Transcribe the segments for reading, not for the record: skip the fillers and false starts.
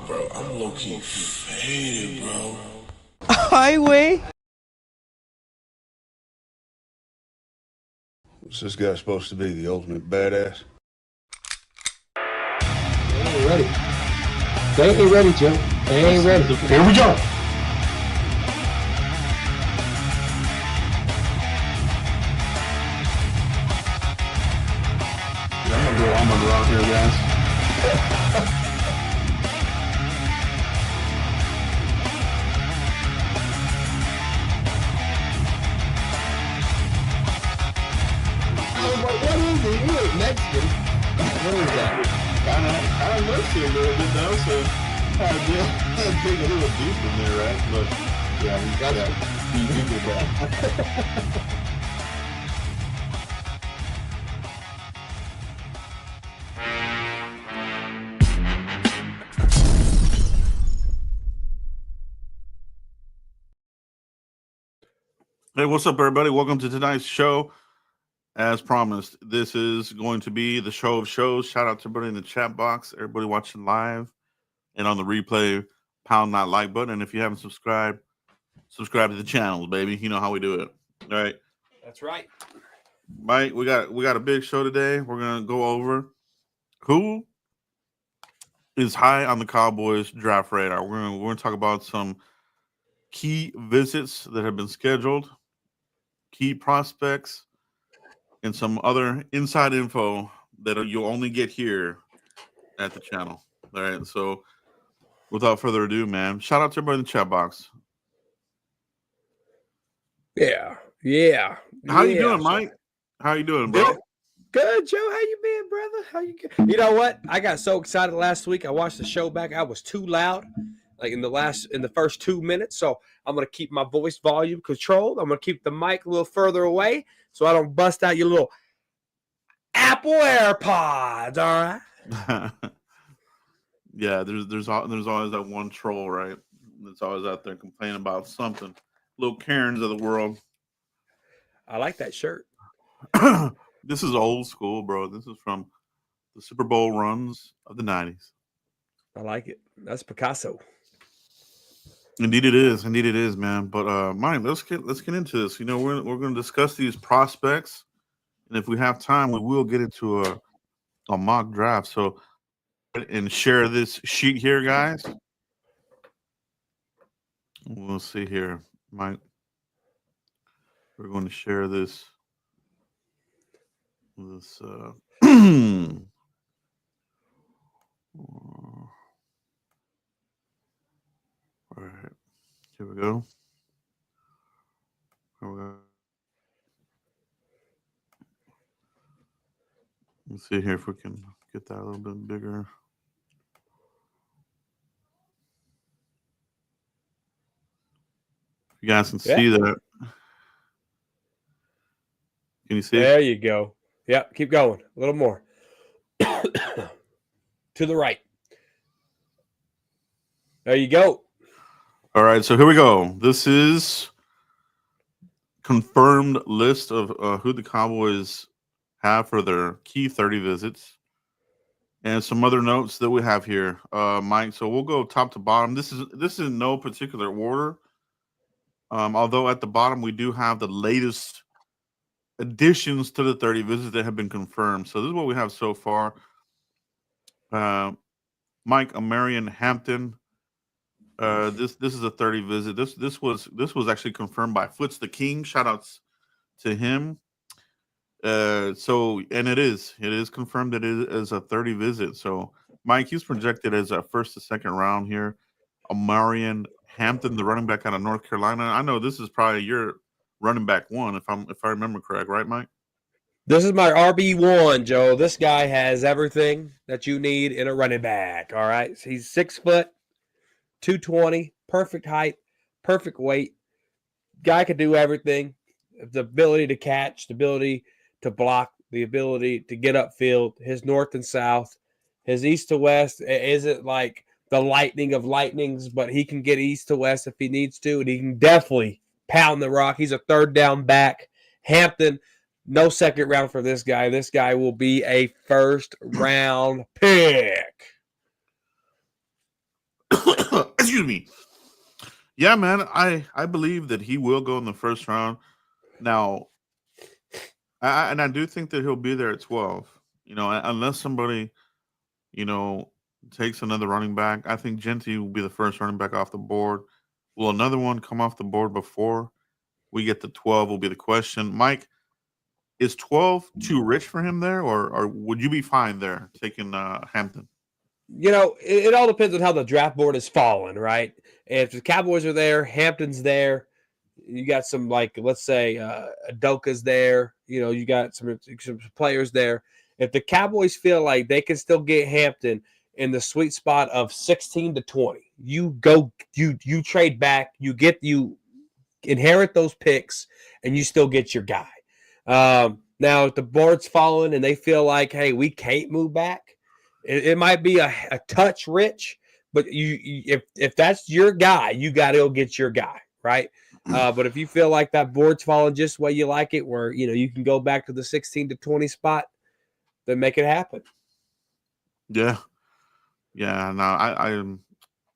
Bro, I'm low-key faded, bro. Ay, güey. What's this guy supposed to be, the ultimate badass? They ain't ready. They ain't ready, Joe. They ain't ready. Here we go. I'm gonna go out here, guys. What is it? You ain't Mexican. What is that? Kind of looks it a little bit though, so I dig a little deep in there, right? But yeah, he's got that. He did that. Hey, what's up, everybody? Welcome to tonight's show. As promised, this is going to be the show of shows. Shout out to everybody in the chat box, everybody watching live and on the replay. Pound that like button. And if you haven't subscribed, subscribe to the channels, baby. You know how we do it. All right. That's right. Mike, we got a big show today. We're gonna go over who is high on the Cowboys draft radar. We're gonna talk about some key visits that have been scheduled, key prospects, and some other inside info that you'll only get here at the channel. All right. So without further ado, man, shout out to everybody in the chat box. Yeah. How you doing, Mike? How you doing, bro? Good, Joe. How you been, brother? How you? You know what? I got so excited last week. I watched the show back. I was too loud, like in the first 2 minutes. So I'm gonna keep my voice volume controlled. I'm gonna keep the mic a little further away so I don't bust out your little Apple AirPods. All right. Yeah, there's always that one troll, right? That's always out there complaining about something. Little Karens of the world. I like that shirt. This is old school, bro. This is from the Super Bowl runs of the 90s. I like it. That's Picasso. Indeed it is, man. But Mike, let's get into this. You know, we're going to discuss these prospects, and if we have time, we will get into a mock draft. So, and share this sheet here, guys. We'll see here, Mike. We're going to share this. All right, here we go. Let's see here if we can get that a little bit bigger. You guys can see that. Can you see? There you go. Yep, keep going. A little more. To the right. There you go. All right, so here we go. This is confirmed list of who the Cowboys have for their key 30 visits. And some other notes that we have here, Mike. So we'll go top to bottom. This is in no particular order. Although at the bottom we do have the latest additions to the 30 visits that have been confirmed. So this is what we have so far. Mike Amarian Hampton. This is a 30 visit. This was actually confirmed by Foots the King. Shout outs to him. So and it is confirmed that it is a 30 visit. So Mike, he's projected as a first to second round here. Amarian Hampton, the running back out of North Carolina. I know this is probably your running back one, if I remember correct, right, Mike? This is my RB1, Joe. This guy has everything that you need in a running back. All right. He's 6 foot, 220, perfect height, perfect weight. Guy can do everything. The ability to catch, the ability to block, the ability to get upfield, his north and south, his east to west isn't like the lightning of lightnings, but he can get east to west if he needs to, and he can definitely pound the rock. He's a third down back. Hampton, no second round for this guy. This guy will be a first round pick. Excuse me. Yeah, man. I believe that he will go in the first round. Now, I do think that he'll be there at 12. Unless somebody takes another running back. I think Genty will be the first running back off the board. Will another one come off the board before we get to 12? Will be the question. Mike, is 12 too rich for him there, or would you be fine there taking Hampton? It all depends on how the draft board is falling, right? If the Cowboys are there, Hampton's there. You got some, like, let's say Adoka's there. You got some players there. If the Cowboys feel like they can still get Hampton in the sweet spot of 16 to 20, you trade back, you inherit those picks, and you still get your guy. Now, if the board's falling and they feel like, hey, we can't move back, it might be a touch rich, but if that's your guy, you got to go get your guy, right? But if you feel like that board's falling just the way you like it, where you can go back to the 16 to 20 spot, then make it happen. Yeah. No,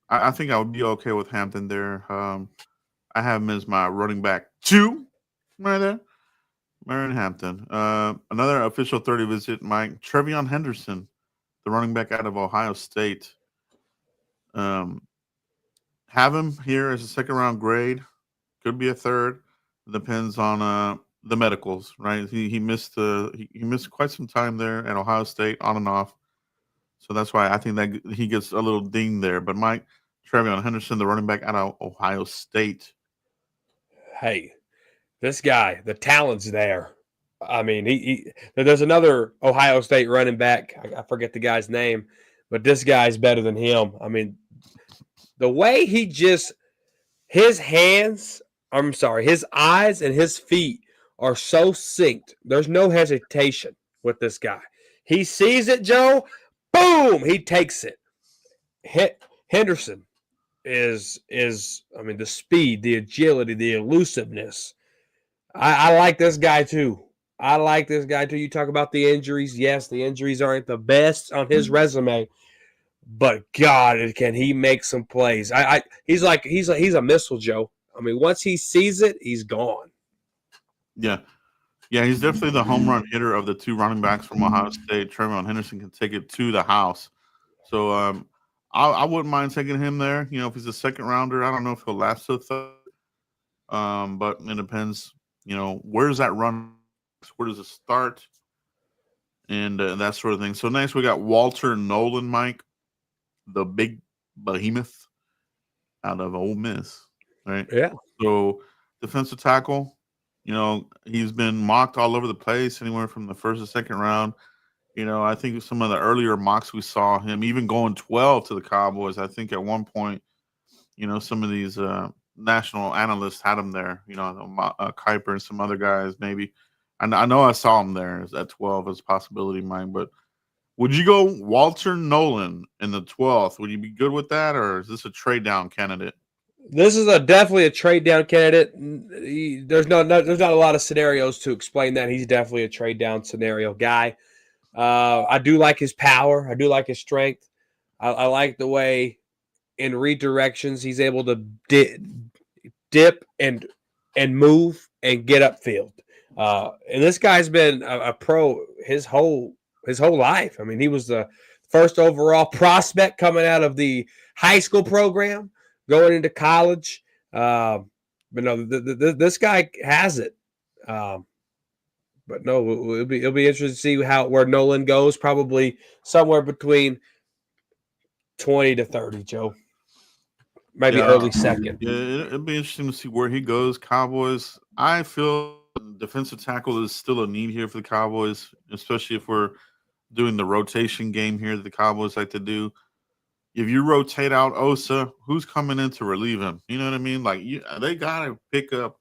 I think I would be okay with Hampton there. I have him as my running back 2 right there. Marion Hampton. Another official 30 visit, Mike. Trevion Henderson, the running back out of Ohio State. Have him here as a second round grade. Could be a third. Depends on the medicals, right? He missed he missed quite some time there at Ohio State on and off. So that's why I think that he gets a little ding there. But Mike, Trevion Henderson, the running back out of Ohio State. Hey, this guy, the talent's there. I mean, there's another Ohio State running back. I forget the guy's name, but this guy's better than him. I mean, the way his eyes and his feet are so synced. There's no hesitation with this guy. He sees it, Joe. Boom! He takes it. Henderson is the speed, the agility, the elusiveness. I like this guy too. You talk about the injuries. Yes, the injuries aren't the best on his resume, but God, can he make some plays? He's a missile, Joe. I mean, once he sees it, he's gone. Yeah, he's definitely the home run hitter of the 2 running backs from Ohio State. Trevion Henderson can take it to the house. So I wouldn't mind taking him there. If he's a second rounder, I don't know if he'll last to the third. But it depends. Where's that run? Where does it start? And that sort of thing. So next we got Walter Nolan, Mike, the big behemoth out of Ole Miss, right? Yeah. So defensive tackle, he's been mocked all over the place, anywhere from the first to second round. I think some of the earlier mocks we saw him even going 12 to the Cowboys. I think at one point, some of these national analysts had him there, Kuiper and some other guys maybe. I know I saw him there at 12 as a possibility, Mike. But would you go Walter Nolan in the 12th? Would you be good with that, or is this a trade down candidate? This is definitely a trade down candidate. There's not a lot of scenarios to explain that. He's definitely a trade down scenario guy. I do like his power. I do like his strength. I like the way in redirections he's able to dip and move and get upfield. And this guy's been a pro his whole life. I mean, he was the first overall prospect coming out of the high school program, going into college. But no, this guy has it. But no, it'll be interesting to see where Nolan goes. Probably somewhere between 20 to 30, Joe. Maybe early second. Yeah, it'll be interesting to see where he goes. Cowboys, I feel defensive tackle is still a need here for the Cowboys, especially if we're doing the rotation game here that the Cowboys like to do. If you rotate out Osa, who's coming in to relieve him? You know what I mean? Like they gotta pick up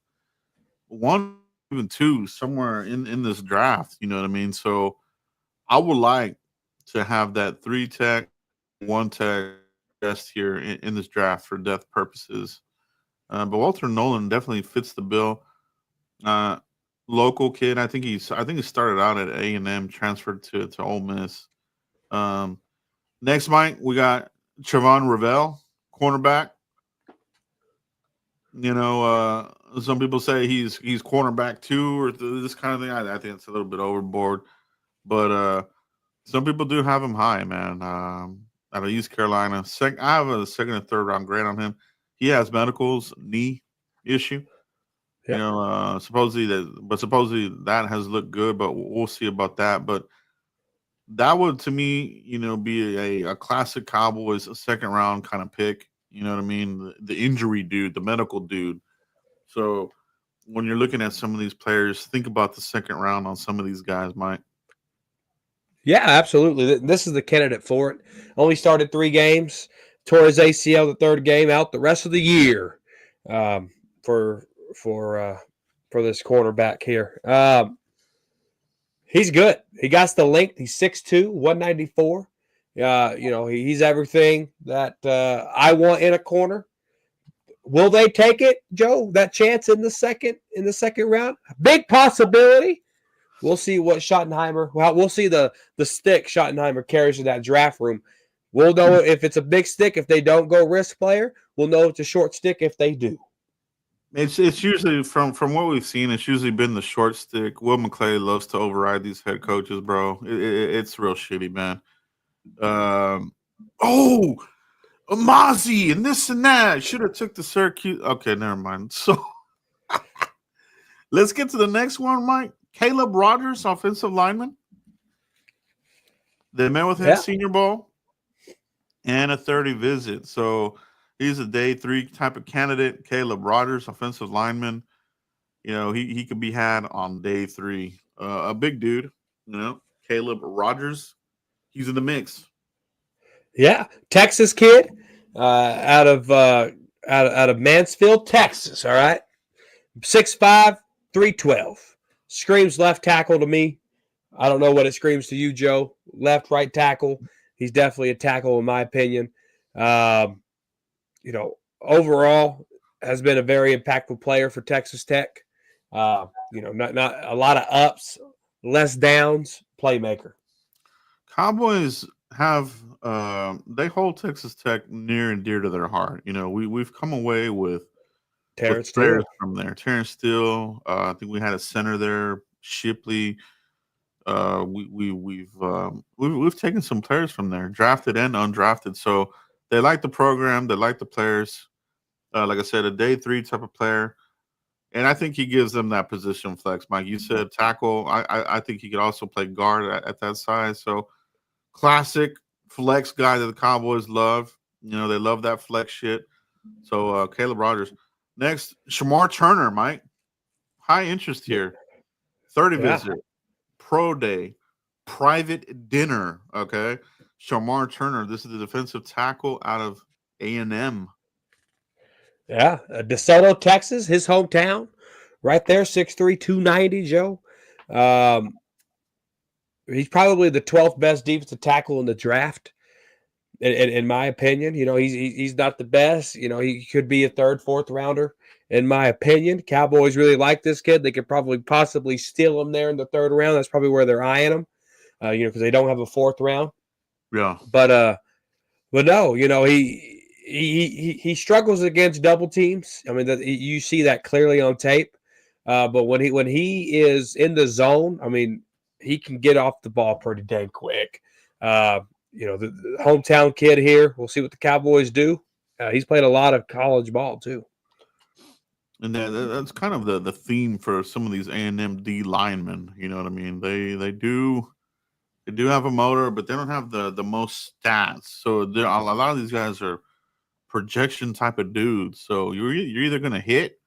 1, even 2 somewhere in this draft. You know what I mean? So I would like to have that 3 tech, 1 tech best here in this draft for depth purposes. But Walter Nolan definitely fits the bill. Local kid, I think he started out at A&M, transferred to Ole Miss. Next, Mike, we got Trevon Revelle, cornerback Some people say he's cornerback too, or this kind of thing. I think it's a little bit overboard, but some people do have him high, man. Out of East Carolina, I have a second and third round grade on him. He has medicals, knee issue. Yep. Supposedly that has looked good, but we'll see about that. But that would, to me, be a classic Cowboys second round kind of pick. You know what I mean? The injury dude, the medical dude. So when you're looking at some of these players, think about the second round on some of these guys, Mike. Yeah, absolutely. This is the candidate for it. Only started 3 games. Tore his ACL the third game, out the rest of the year for this cornerback here. He's good. He got the length. He's 6'2", 194. He's everything that I want in a corner. Will they take it, Joe? That chance in the second round? Big possibility. We'll see what Schottenheimer. Well, we'll see the stick Schottenheimer carries to that draft room. We'll know if it's a big stick if they don't go risk player. We'll know it's a short stick if they do. It's usually from what we've seen. It's usually been the short stick. Will McClay loves to override these head coaches, bro. It's real shitty, man. Amazi and this and that. Should have took the Syracuse. Okay, never mind. So let's get to the next one, Mike. Caleb Rogers, offensive lineman. They met with him Senior Bowl and a 30 visit. So he's a day 3 type of candidate. Caleb Rogers, offensive lineman. He could be had on day 3. A big dude, Caleb Rogers. He's in the mix. Yeah, Texas kid, out of Mansfield, Texas. All right, 6'5", 312. Screams left tackle to me. I don't know what it screams to you, Joe. Left, right tackle. He's definitely a tackle in my opinion. Overall has been a very impactful player for Texas Tech. Not a lot of ups, less downs. Playmaker. Cowboys have they hold Texas Tech near and dear to their heart. We've come away with Terrence Steele from there. Terrence Steele. I think we had a center there. Shipley. We've taken some players from there, drafted and undrafted. So they like the program. They like the players. Like I said, a day 3 type of player. And I think he gives them that position flex, Mike. You said tackle. I think he could also play guard at that size. So classic flex guy that the Cowboys love. They love that flex shit. So Caleb Rogers. Next, Shamar Turner, Mike. High interest here. 30 visit, pro day, private dinner. Okay. Shamar Turner. This is the defensive tackle out of A&M. Yeah, DeSoto, Texas, his hometown, right there, 6'3", 290, Joe. He's probably the 12th best defensive tackle in the draft, in my opinion. He's not the best. He could be a 3rd, 4th rounder, in my opinion. Cowboys really like this kid. They could probably possibly steal him there in the 3rd round. That's probably where they're eyeing him, because they don't have a 4th round. Yeah. But no, he struggles against double teams. I mean, you see that clearly on tape. But when he is in the zone, I mean, he can get off the ball pretty dang quick. The hometown kid here. We'll see what the Cowboys do. He's played a lot of college ball too. And that's kind of the theme for some of these A&M D linemen. You know what I mean? They do have a motor, but they don't have the most stats. So a lot of these guys are projection type of dudes. So you're either gonna hit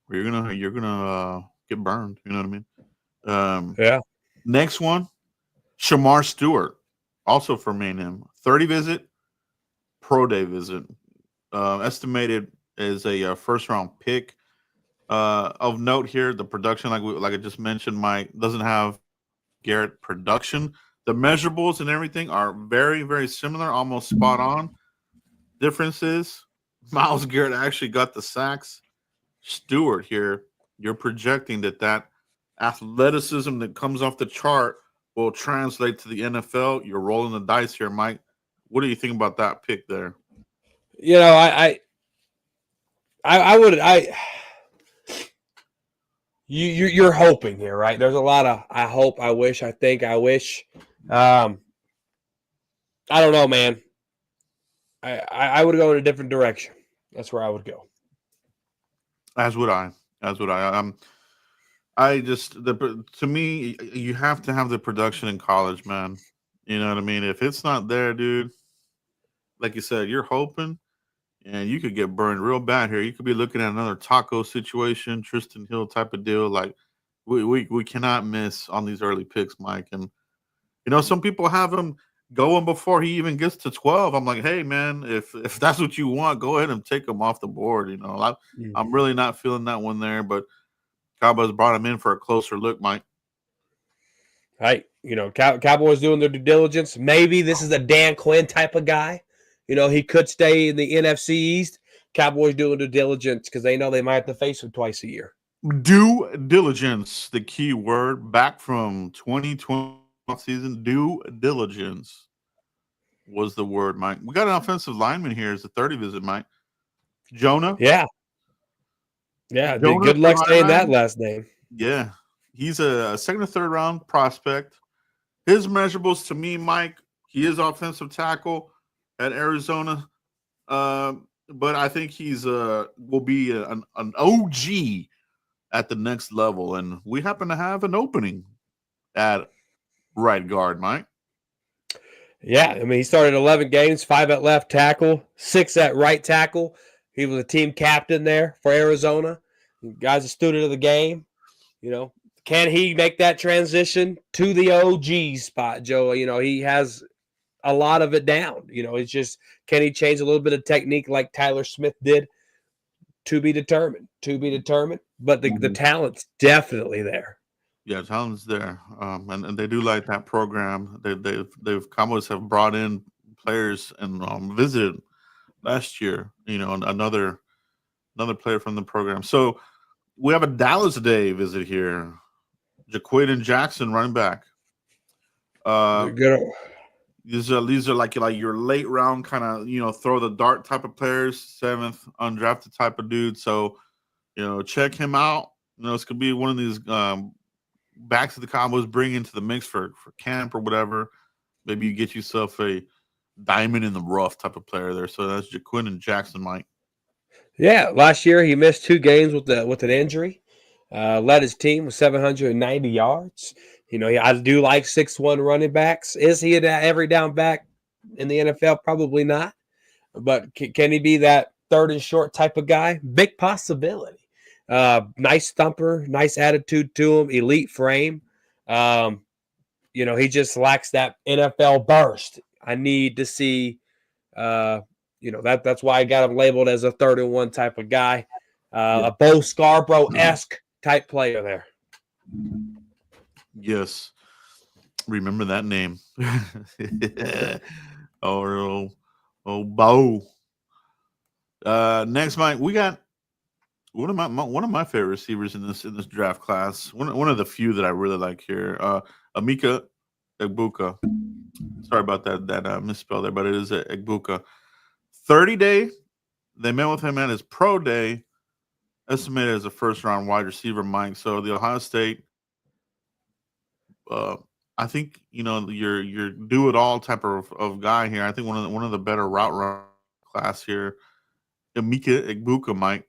or you're gonna get burned. You know what I mean? Yeah. Next one, Shamar Stewart, also from A&M. 30 visit, pro day visit. Estimated as a first round pick. Of note here, the production, like I just mentioned, Mike, doesn't have Garrett production. The measurables and everything are very, very similar, almost spot on. Difference is Myles Garrett actually got the sacks. Stewart here, you're projecting that athleticism that comes off the chart will translate to the NFL. You're rolling the dice here, Mike. What do you think about that pick there? You're hoping here, right? There's a lot of I hope, I wish, I think, I wish. I don't know, man. I would go in a different direction. That's where I would go. As would I. As would I. I just to me, you have to have the production in college, man. You know what I mean? If it's not there, dude, like you said, you're hoping, and you could get burned real bad here. You could be looking at another taco situation, Tristan Hill type of deal. Like we cannot miss on these early picks, Mike. And some people have him going before he even gets to 12. I'm like, hey, man, if that's what you want, go ahead and take him off the board. I'm really not feeling that one there, but Cowboys brought him in for a closer look, Mike. Right. Cowboys doing their due diligence. Maybe this is a Dan Quinn type of guy. He could stay in the NFC East. Cowboys doing due diligence because they know they might have to face him twice a year. Due diligence, the key word, back from 2020 season. Due diligence was the word, Mike. We got an offensive lineman here as a 30 visit, Mike. Jonah. Yeah. Yeah. Good luck saying that last name. Yeah. He's a second or third round prospect. His measurables to me, Mike, he is offensive tackle at Arizona. But I think he's will be an OG at the next level. And we happen to have an opening at right guard, Mike. Yeah, I mean, he started 11 games, 5 at left tackle, 6 at right tackle. He was a team captain there for Arizona. The guy's a student of the game. Can he make that transition to the OG spot, Joe? He has a lot of it down. It's just, can he change a little bit of technique like Tyler Smith did? To be determined. But the talent's definitely there. Yeah, talent's there, and they do like that program. They've Cowboys have brought in players and visited last year. Another player from the program. So we have a Dallas Day visit here. Jaquaden Jackson, running back. These are like your late round kind of throw the dart type of players, 7th undrafted type of dude. So check him out. This could be one of these backs of the Cowboys bring into the mix for camp or whatever. Maybe you get yourself a diamond in the rough type of player there. So that's Jaquaden Jackson, Mike. Yeah, last year he missed 2 games with an injury. Led his team with 790 yards. I do like 6'1" running backs. Is he an every down back in the NFL? Probably not. But can he be that third and short type of guy? Big possibility. Nice thumper, nice attitude to him, elite frame. He just lacks that NFL burst. I need to see, that's why I got him labeled as a 3rd and 1 type of guy. A Bo Scarborough-esque type player there. Yes. Remember that name. Oh, Bo. Next, Mike, we got one of my favorite receivers in this draft class. One of the few that I really like here. Emeka Egbuka. Sorry about that misspell there, but it is Egbuka. 30-day. They met with him at his pro day. Estimated as a first-round wide receiver, Mike. So the Ohio State, I think your do-it-all type of guy here. I think one of the better route run class here, Emeka Egbuka, Mike.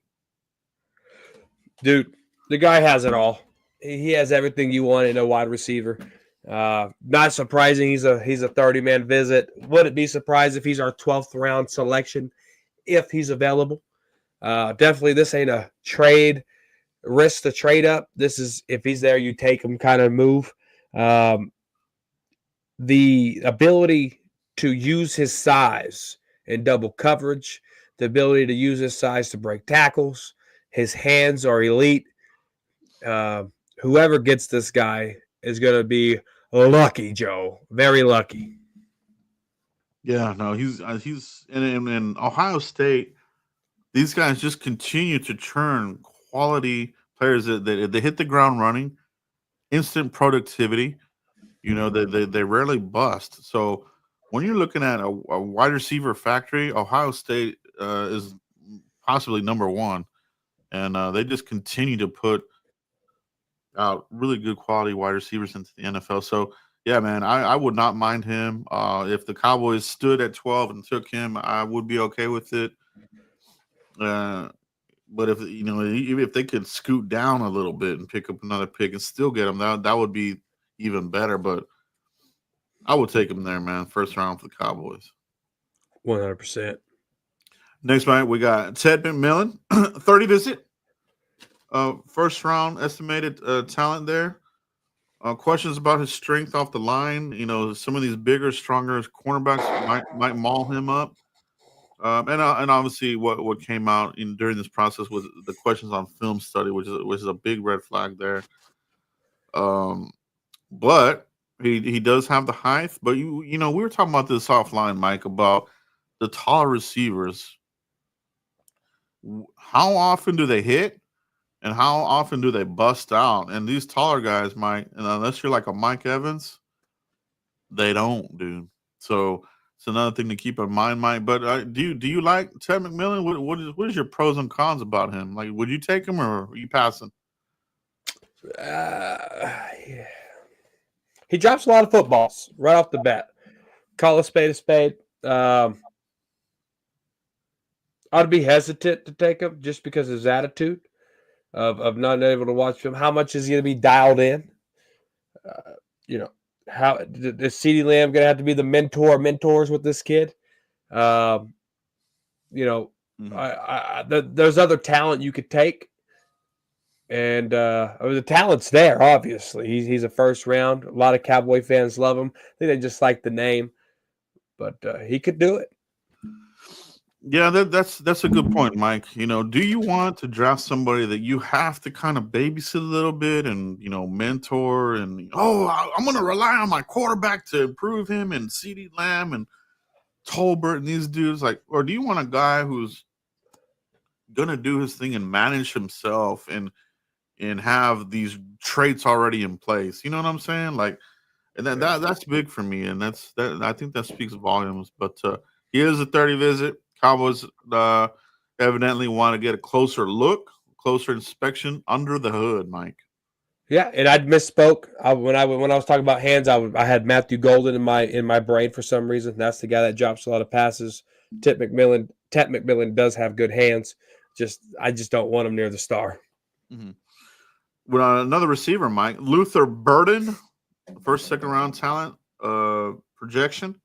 Dude, the guy has it all. He has everything you want in a wide receiver. Not surprising. He's a 30-man visit. Wouldn't be surprised if he's our 12th round selection if he's available. Definitely, this ain't a trade risk to trade up. This is if he's there, you take him kind of move. The ability to use his size in double coverage, the ability to use his size to break tackles, his hands are elite. Whoever gets this guy is going to be lucky, Joe. Very lucky. Yeah, no, he's in Ohio State. These guys just continue to churn quality players that they hit the ground running, instant productivity. They rarely bust. So when you're looking at a wide receiver factory, Ohio State is possibly number one. and they just continue to put out really good quality wide receivers into the NFL. So yeah, man, I would not mind him. If the Cowboys stood at 12 and took him, I would be okay with it. Uh, but even if they could scoot down a little bit and pick up another pick and still get him, that would be even better. But I would take him there, man. First round for the Cowboys. 100%. Next night we got Ted McMillan, 30 visit. First round estimated talent there. Questions about his strength off the line. Some of these bigger, stronger cornerbacks might maul him up. And obviously what came out during this process was the questions on film study, which is a big red flag there. But he does have the height. But we were talking about this offline, Mike, about the tall receivers. How often do they hit? And how often do they bust out? And these taller guys, Mike, and unless you're like a Mike Evans, they don't, dude. So it's another thing to keep in mind, Mike. But do you like Ted McMillan? What is your pros and cons about him? Like, would you take him or are you passing? Yeah. He drops a lot of footballs right off the bat. Call a spade a spade. I'd be hesitant to take him just because of his attitude of not able to watch him. How much is he going to be dialed in? How is CeeDee Lamb going to have to be the mentors with this kid? There's other talent you could take. And the talent's there, obviously. He's a first round. A lot of Cowboy fans love him. I think they just like the name. But he could do it. Yeah, that's a good point, Mike. Do you want to draft somebody that you have to kind of babysit a little bit and mentor and I'm going to rely on my quarterback to improve him and CeeDee Lamb and Tolbert and these dudes or do you want a guy who's going to do his thing and manage himself and have these traits already in place? You know what I'm saying? And that's big for me, and I think that speaks volumes. But he is a 30 visit. Cowboys evidently want to get a closer look, closer inspection under the hood, Mike. Yeah, and I misspoke. When I was talking about hands, I had Matthew Golden in my brain for some reason. That's the guy that drops a lot of passes. Ted McMillan does have good hands. I just don't want him near the star. Mm-hmm. Well, another receiver, Mike Luther Burden, first, second round talent projection.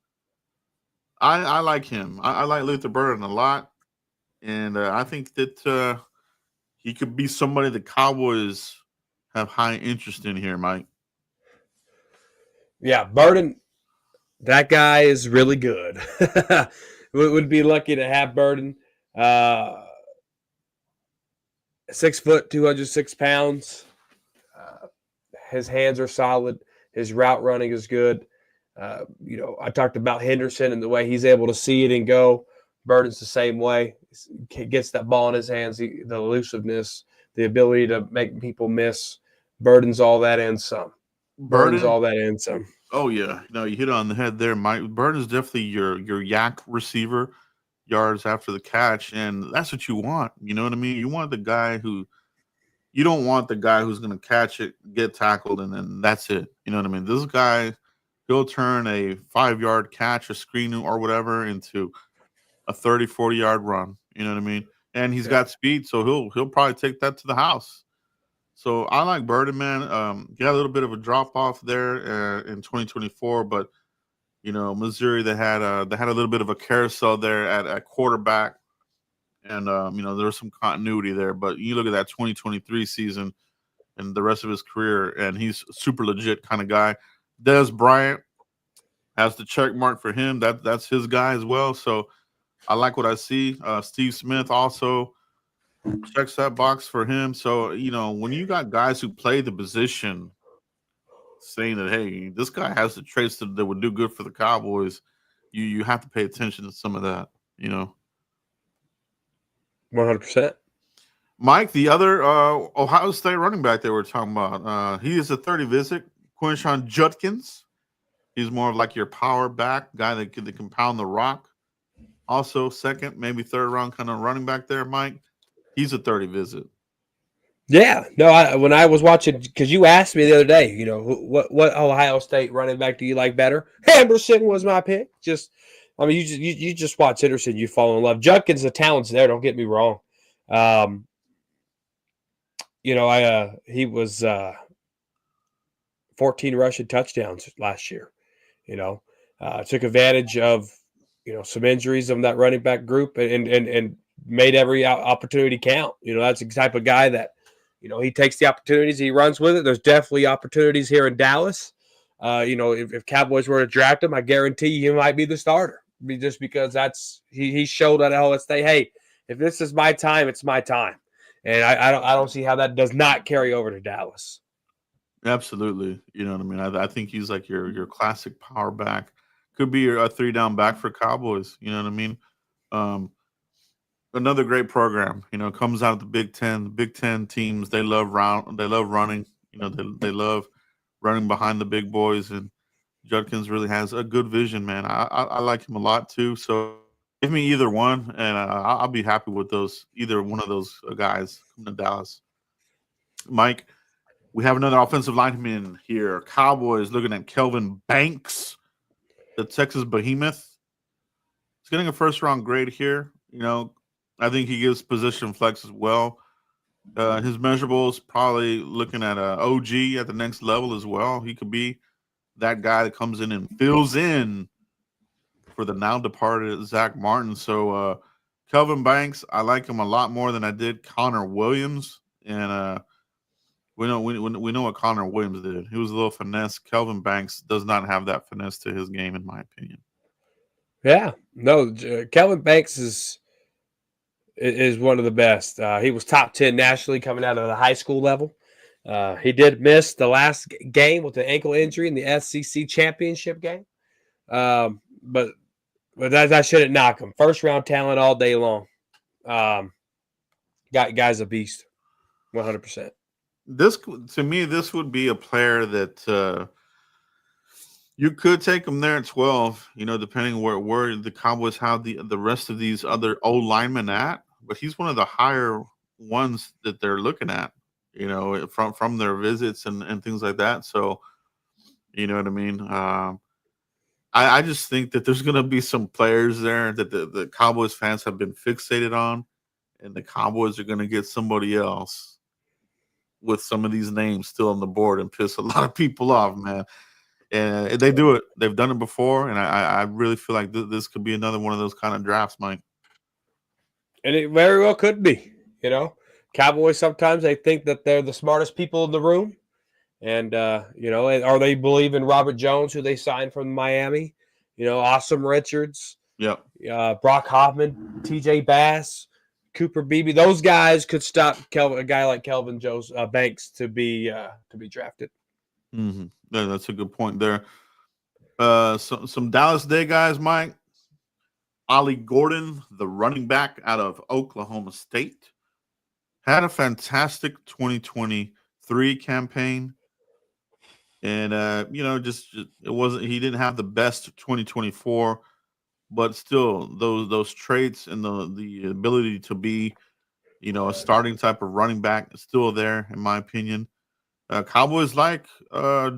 I like him. I like Luther Burden a lot, and I think that he could be somebody the Cowboys have high interest in here, Mike. Yeah, Burden, that guy is really good. Would be lucky to have Burden. 6 foot, 206 pounds. His hands are solid. His route running is good. I talked about Henderson and the way he's able to see it and go. Burden's the same way. He gets that ball in his hands, the elusiveness, the ability to make people miss. Burden's all that and some. Burden's all that and some. Oh, yeah. No, you hit it on the head there, Mike. Burden's definitely your yak receiver, yards after the catch, and that's what you want. You know what I mean? You want the guy who – you don't want the guy who's going to catch it, get tackled, and then that's it. You know what I mean? This guy – he'll turn a 5-yard catch, a screen or whatever into a 30, 40-yard run. You know what I mean? And he's got speed, so he'll probably take that to the house. So I like Burden, man. He had a little bit of a drop off there in 2024, but Missouri they had a little bit of a carousel there at quarterback, and there was some continuity there. But you look at that 2023 season and the rest of his career, and he's a super legit kind of guy. Dez Bryant has the check mark for him. That's his guy as well. So I like what I see. Steve Smith also checks that box for him. So, when you got guys who play the position saying that, hey, this guy has the traits that would do good for the Cowboys, you have to pay attention to some of that, 100%. Mike, the other Ohio State running back they were talking about, he is a 30 visit. Quinshon Judkins. He's more of like your power back guy that can pound the rock. Also, second, maybe third round kind of running back there, Mike. He's a 30 visit. Yeah, no. When I was watching, because you asked me the other day, what Ohio State running back do you like better? Henderson was my pick. I mean, you just watch Henderson, you fall in love. Judkins, the talent's there. Don't get me wrong. Um, he was 14 rushing touchdowns last year. You know, took advantage of some injuries of that running back group and made every opportunity count. That's the type of guy that he takes the opportunities, he runs with it. There's definitely opportunities here in Dallas. If Cowboys were to draft him, I guarantee he might be the starter. Just because he showed at Ohio State, hey, if this is my time, it's my time, and I don't see how that does not carry over to Dallas. Absolutely. You know what I mean? I think he's like your classic power back. Could be a 3 down back for Cowboys. You know what I mean? Um, Another great program. Comes out of the Big Ten. The Big Ten teams, they love running. They love running behind the big boys, and Judkins really has a good vision, man. I like him a lot too. So give me either one, and I'll be happy with either one of those guys coming to Dallas. Mike, we have another offensive lineman here. Cowboys looking at Kelvin Banks, the Texas Behemoth. He's getting a first-round grade here. I think he gives position flex as well. His measurables probably looking at a OG at the next level as well. He could be that guy that comes in and fills in for the now departed Zach Martin. So Kelvin Banks, I like him a lot more than I did Connor Williams. And we know what Connor Williams did. He was a little finesse. Kelvin Banks does not have that finesse to his game, in my opinion. Yeah, no, Kelvin Banks is one of the best. He was top 10 nationally coming out of the high school level. He did miss the last game with an ankle injury in the SEC championship game. But that shouldn't knock him. First round talent all day long. Guy's a beast, 100%. To me, this would be a player that you could take him there at 12. Depending where the Cowboys have the rest of these other old linemen at. But he's one of the higher ones that they're looking at. From their visits and things like that. So, you know what I mean. I just think that there's going to be some players there that the Cowboys fans have been fixated on, and the Cowboys are going to get somebody else with some of these names still on the board and piss a lot of people off, man. And they do it. They've done it before, and I really feel like this could be another one of those kind of drafts, Mike. And it very well could be. Cowboys sometimes they think that they're the smartest people in the room. And, or they believe in Robert Jones, who they signed from Miami, Awesome Richards, Yep. Brock Hoffman, TJ Bass, Cooper Beebe. Those guys could stop a guy like Kelvin Banks to be drafted. Mm-hmm. Yeah, that's a good point there. Some Dallas Day guys, Mike. Ollie Gordon, the running back out of Oklahoma State, had a fantastic 2023 campaign. And just it wasn't. He didn't have the best 2024, but still, those traits and the ability to be, a starting type of running back is still there, in my opinion. Cowboys like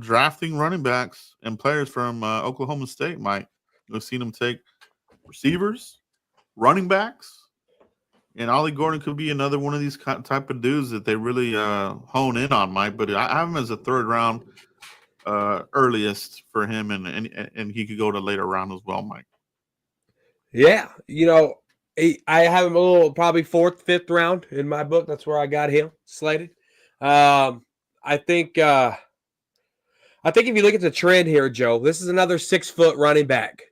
drafting running backs and players from Oklahoma State. Mike, we've seen them take receivers, running backs, and Ollie Gordon could be another one of these type of dudes that they really hone in on, Mike. But I have him as a third round. Earliest for him, and he could go to later round as well, Mike. Yeah, I have him a little probably fourth, fifth round in my book. That's where I got him slated. I think if you look at the trend here, Joe, this is another 6-foot running back.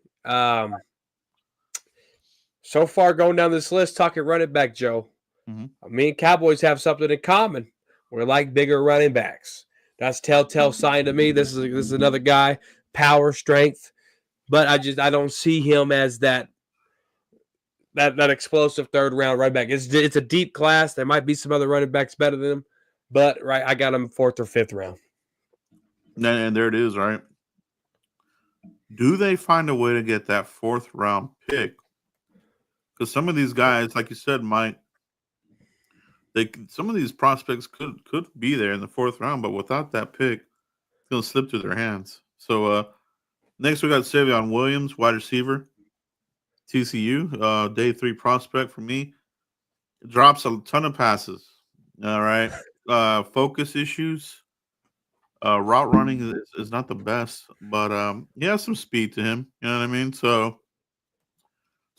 So far going down this list, talking running back, Joe. Mm-hmm. Me and Cowboys have something in common. We're like bigger running backs. That's telltale sign to me. This is another guy, power, strength, but I don't see him as that explosive third round running back. It's a deep class. There might be some other running backs better than him, but I got him fourth or fifth round. And there it is, right? Do they find a way to get that fourth round pick? Because some of these guys, like you said, Mike, some of these prospects could be there in the 4th round, but without that pick, it's gonna slip through their hands. So next we got Savion Williams, wide receiver, TCU, day 3 prospect for me. Drops a ton of passes. All right, focus issues. Route running is not the best, but he has some speed to him. You know what I mean? So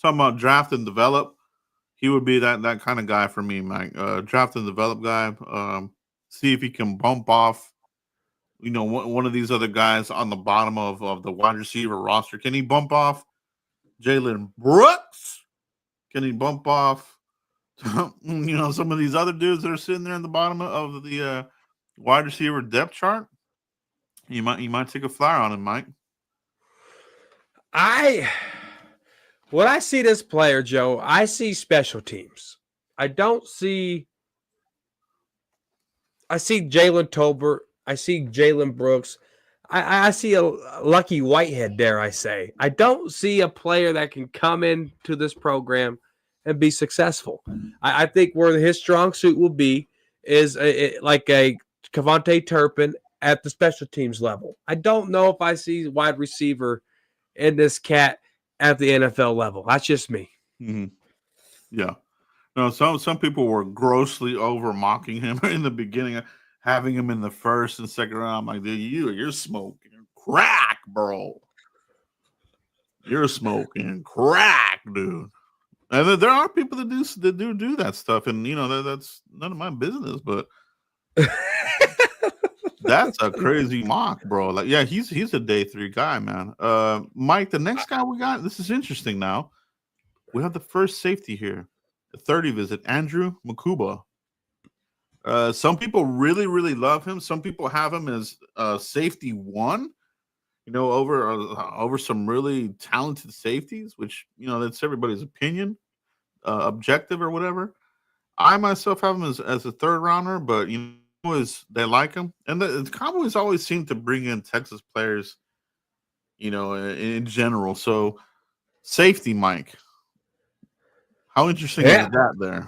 talking about draft and develop, he would be that kind of guy for me, Mike. Draft and develop guy. See if he can bump off, one of these other guys on the bottom of the wide receiver roster. Can he bump off Jalen Brooks? Can he bump off, some of these other dudes that are sitting there in the bottom of the wide receiver depth chart? You might take a flyer on him, Mike. When I see this player, Joe, I see special teams. I see Jalen Tolbert. I see Jalen Brooks. I see a Lucky Whitehead, dare I say. I don't see a player that can come into this program and be successful. I think where his strong suit will be is like a Kevontae Turpin at the special teams level. I don't know if I see wide receiver in this cat at the NFL level. That's just me. Mm-hmm. Yeah. No, some people were grossly over mocking him in the beginning, having him in the 1st and 2nd round. I'm like, dude, you're smoking crack, bro. You're smoking crack, dude. And there are people that do that stuff, and that's none of my business, but that's a crazy mock, bro. Like, yeah, he's a day 3 guy, man. Mike, the next guy we got, this is interesting now. We have the first safety here. The 30 visit, Andrew Makuba. Some people really, really love him. Some people have him as safety 1, over some really talented safeties, which, that's everybody's opinion, objective or whatever. I myself have him as a 3rd rounder, but, they like him. And the Cowboys always seem to bring in Texas players, in general. So, safety, Mike. How interesting is that there?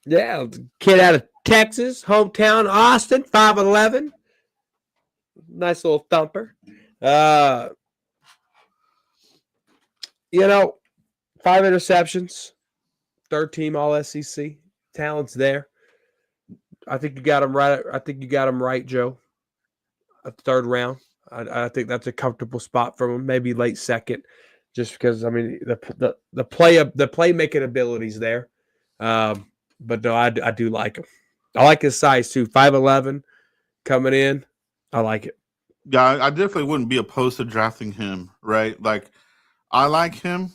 Yeah, kid out of Texas, hometown, Austin, 5'11". Nice little thumper. 5 interceptions, 3rd team All SEC. Talent's there. I think you got him right. Joe. At the 3rd round. I think that's a comfortable spot for him. Maybe late 2nd, just because the playmaking abilities there. But no, I do like him. I like his size too. 5'11", coming in. I like it. Yeah, I definitely wouldn't be opposed to drafting him. Right, like I like him.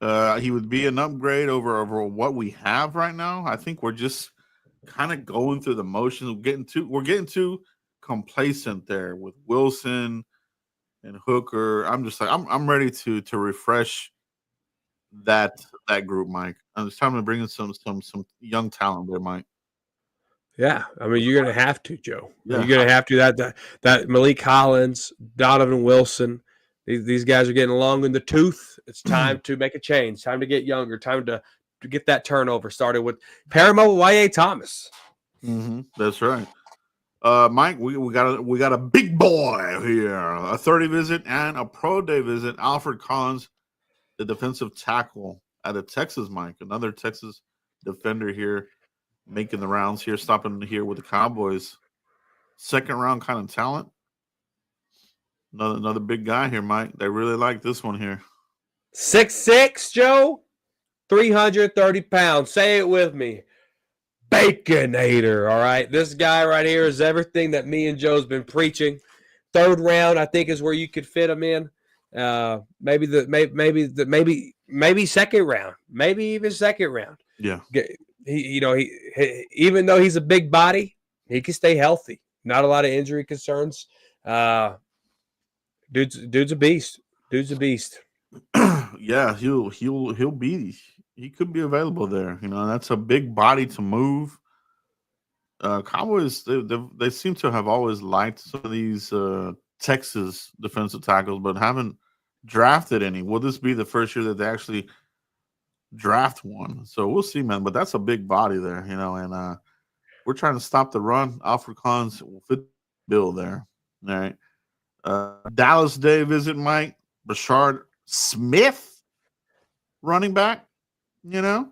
He would be an upgrade over what we have right now. I think we're just kind of going through the motions. We're getting too complacent there with Wilson and Hooker. I'm just like I'm ready to refresh that group, Mike. It's time to bring in some young talent there, Mike. Yeah, you're gonna have to, Joe. Yeah. You're gonna have to. That Malik Collins, Donovan Wilson. These guys are getting long in the tooth. It's time to make a change. Time to get younger. Time to get that turnover started with Paramo Y.A. Thomas. Mm-hmm. That's right. Mike, we got a big boy here. A 30 visit and a pro day visit. Alfred Collins, the defensive tackle out of Texas, Mike. Another Texas defender here, making the rounds here, stopping here with the Cowboys. 2nd round kind of talent. Another big guy here, Mike. They really like this one here. 6'6", Joe, 330 pounds. Say it with me. Baconator, all right? This guy right here is everything that me and Joe's been preaching. 3rd round, I think, is where you could fit him in. Maybe 2nd round. Maybe even 2nd round. Yeah. He even though he's a big body, he can stay healthy. Not a lot of injury concerns. Dude's a beast. Yeah, he could be available there. That's a big body to move. Cowboys, they seem to have always liked some of these Texas defensive tackles, but haven't drafted any. Will this be the first year that they actually draft one. So we'll see, man. But that's a big body there, you know, and we're trying to stop the run. Alfred Collins will fit the bill there. All right. Dallas Day visit, Mike. Rashard Smith, running back, you know.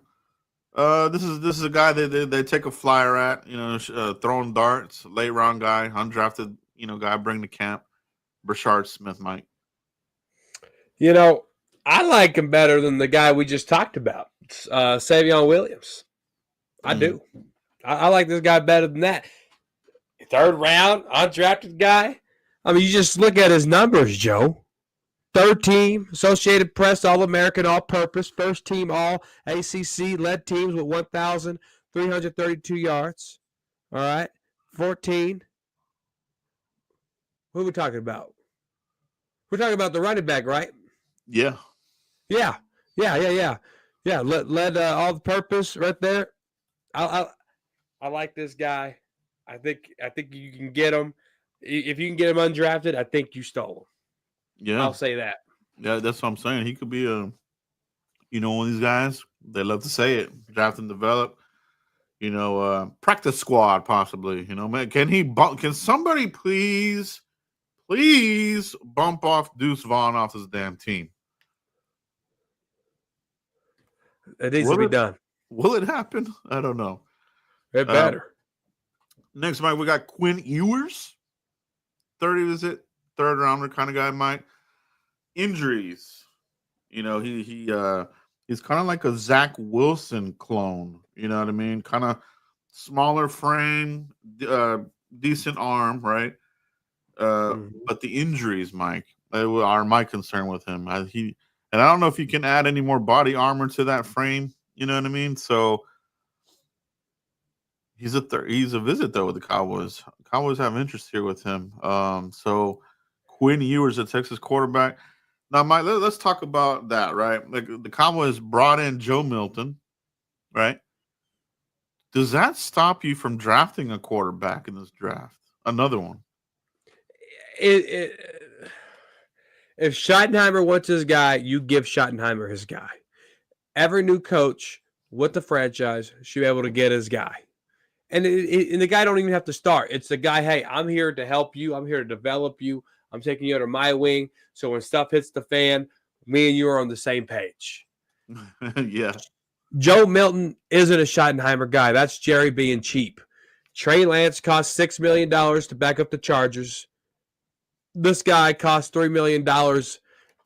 This is a guy they take a flyer at, you know, throwing darts, late round guy, undrafted, you know, guy bring to camp. Rashard Smith, Mike. You know, I like him better than the guy we just talked about, Savion Williams. I do. I like this guy better than that. Third round, undrafted guy. I mean, you just look at his numbers, Joe. Third team, Associated Press, All-American, All-Purpose, first team, All ACC, led teams with 1,332 yards. All right, 14. Who are we talking about? We're talking about the running back, right? Yeah. Yeah. Led all-purpose right there. I like this guy. I think you can get him. If you can get him undrafted, I think you stole him. Yeah. I'll say that. Yeah, that's what I'm saying. He could be one of these guys. They love to say it. Draft and develop. You know, practice squad possibly. You know, man, can somebody please bump off Deuce Vaughn off his damn team? It needs to be done. Will it happen? I don't know. It better. Next, Mike, we got Quinn Ewers. 30 visit, third rounder kind of guy, Mike. Injuries. You know, he's kind of like a Zach Wilson clone. You know what I mean? Kind of smaller frame, decent arm, right? But the injuries, Mike, are my concern with him. And I don't know if you can add any more body armor to that frame. You know what I mean? So he's a visit though with the Cowboys. Cowboys have interest here with him. So Quinn Ewers, a Texas quarterback. Now, Mike, let's talk about that, right? Like the Cowboys brought in Joe Milton, right? Does that stop you from drafting a quarterback in this draft? Another one. If Schottenheimer wants his guy, you give Schottenheimer his guy. Every new coach with the franchise should be able to get his guy. And the guy don't even have to start. It's the guy, hey, I'm here to help you. I'm here to develop you. I'm taking you under my wing. So when stuff hits the fan, me and you are on the same page. Yeah. Joe Milton isn't a Schottenheimer guy. That's Jerry being cheap. Trey Lance cost $6 million to back up the Chargers. This guy cost $3 million,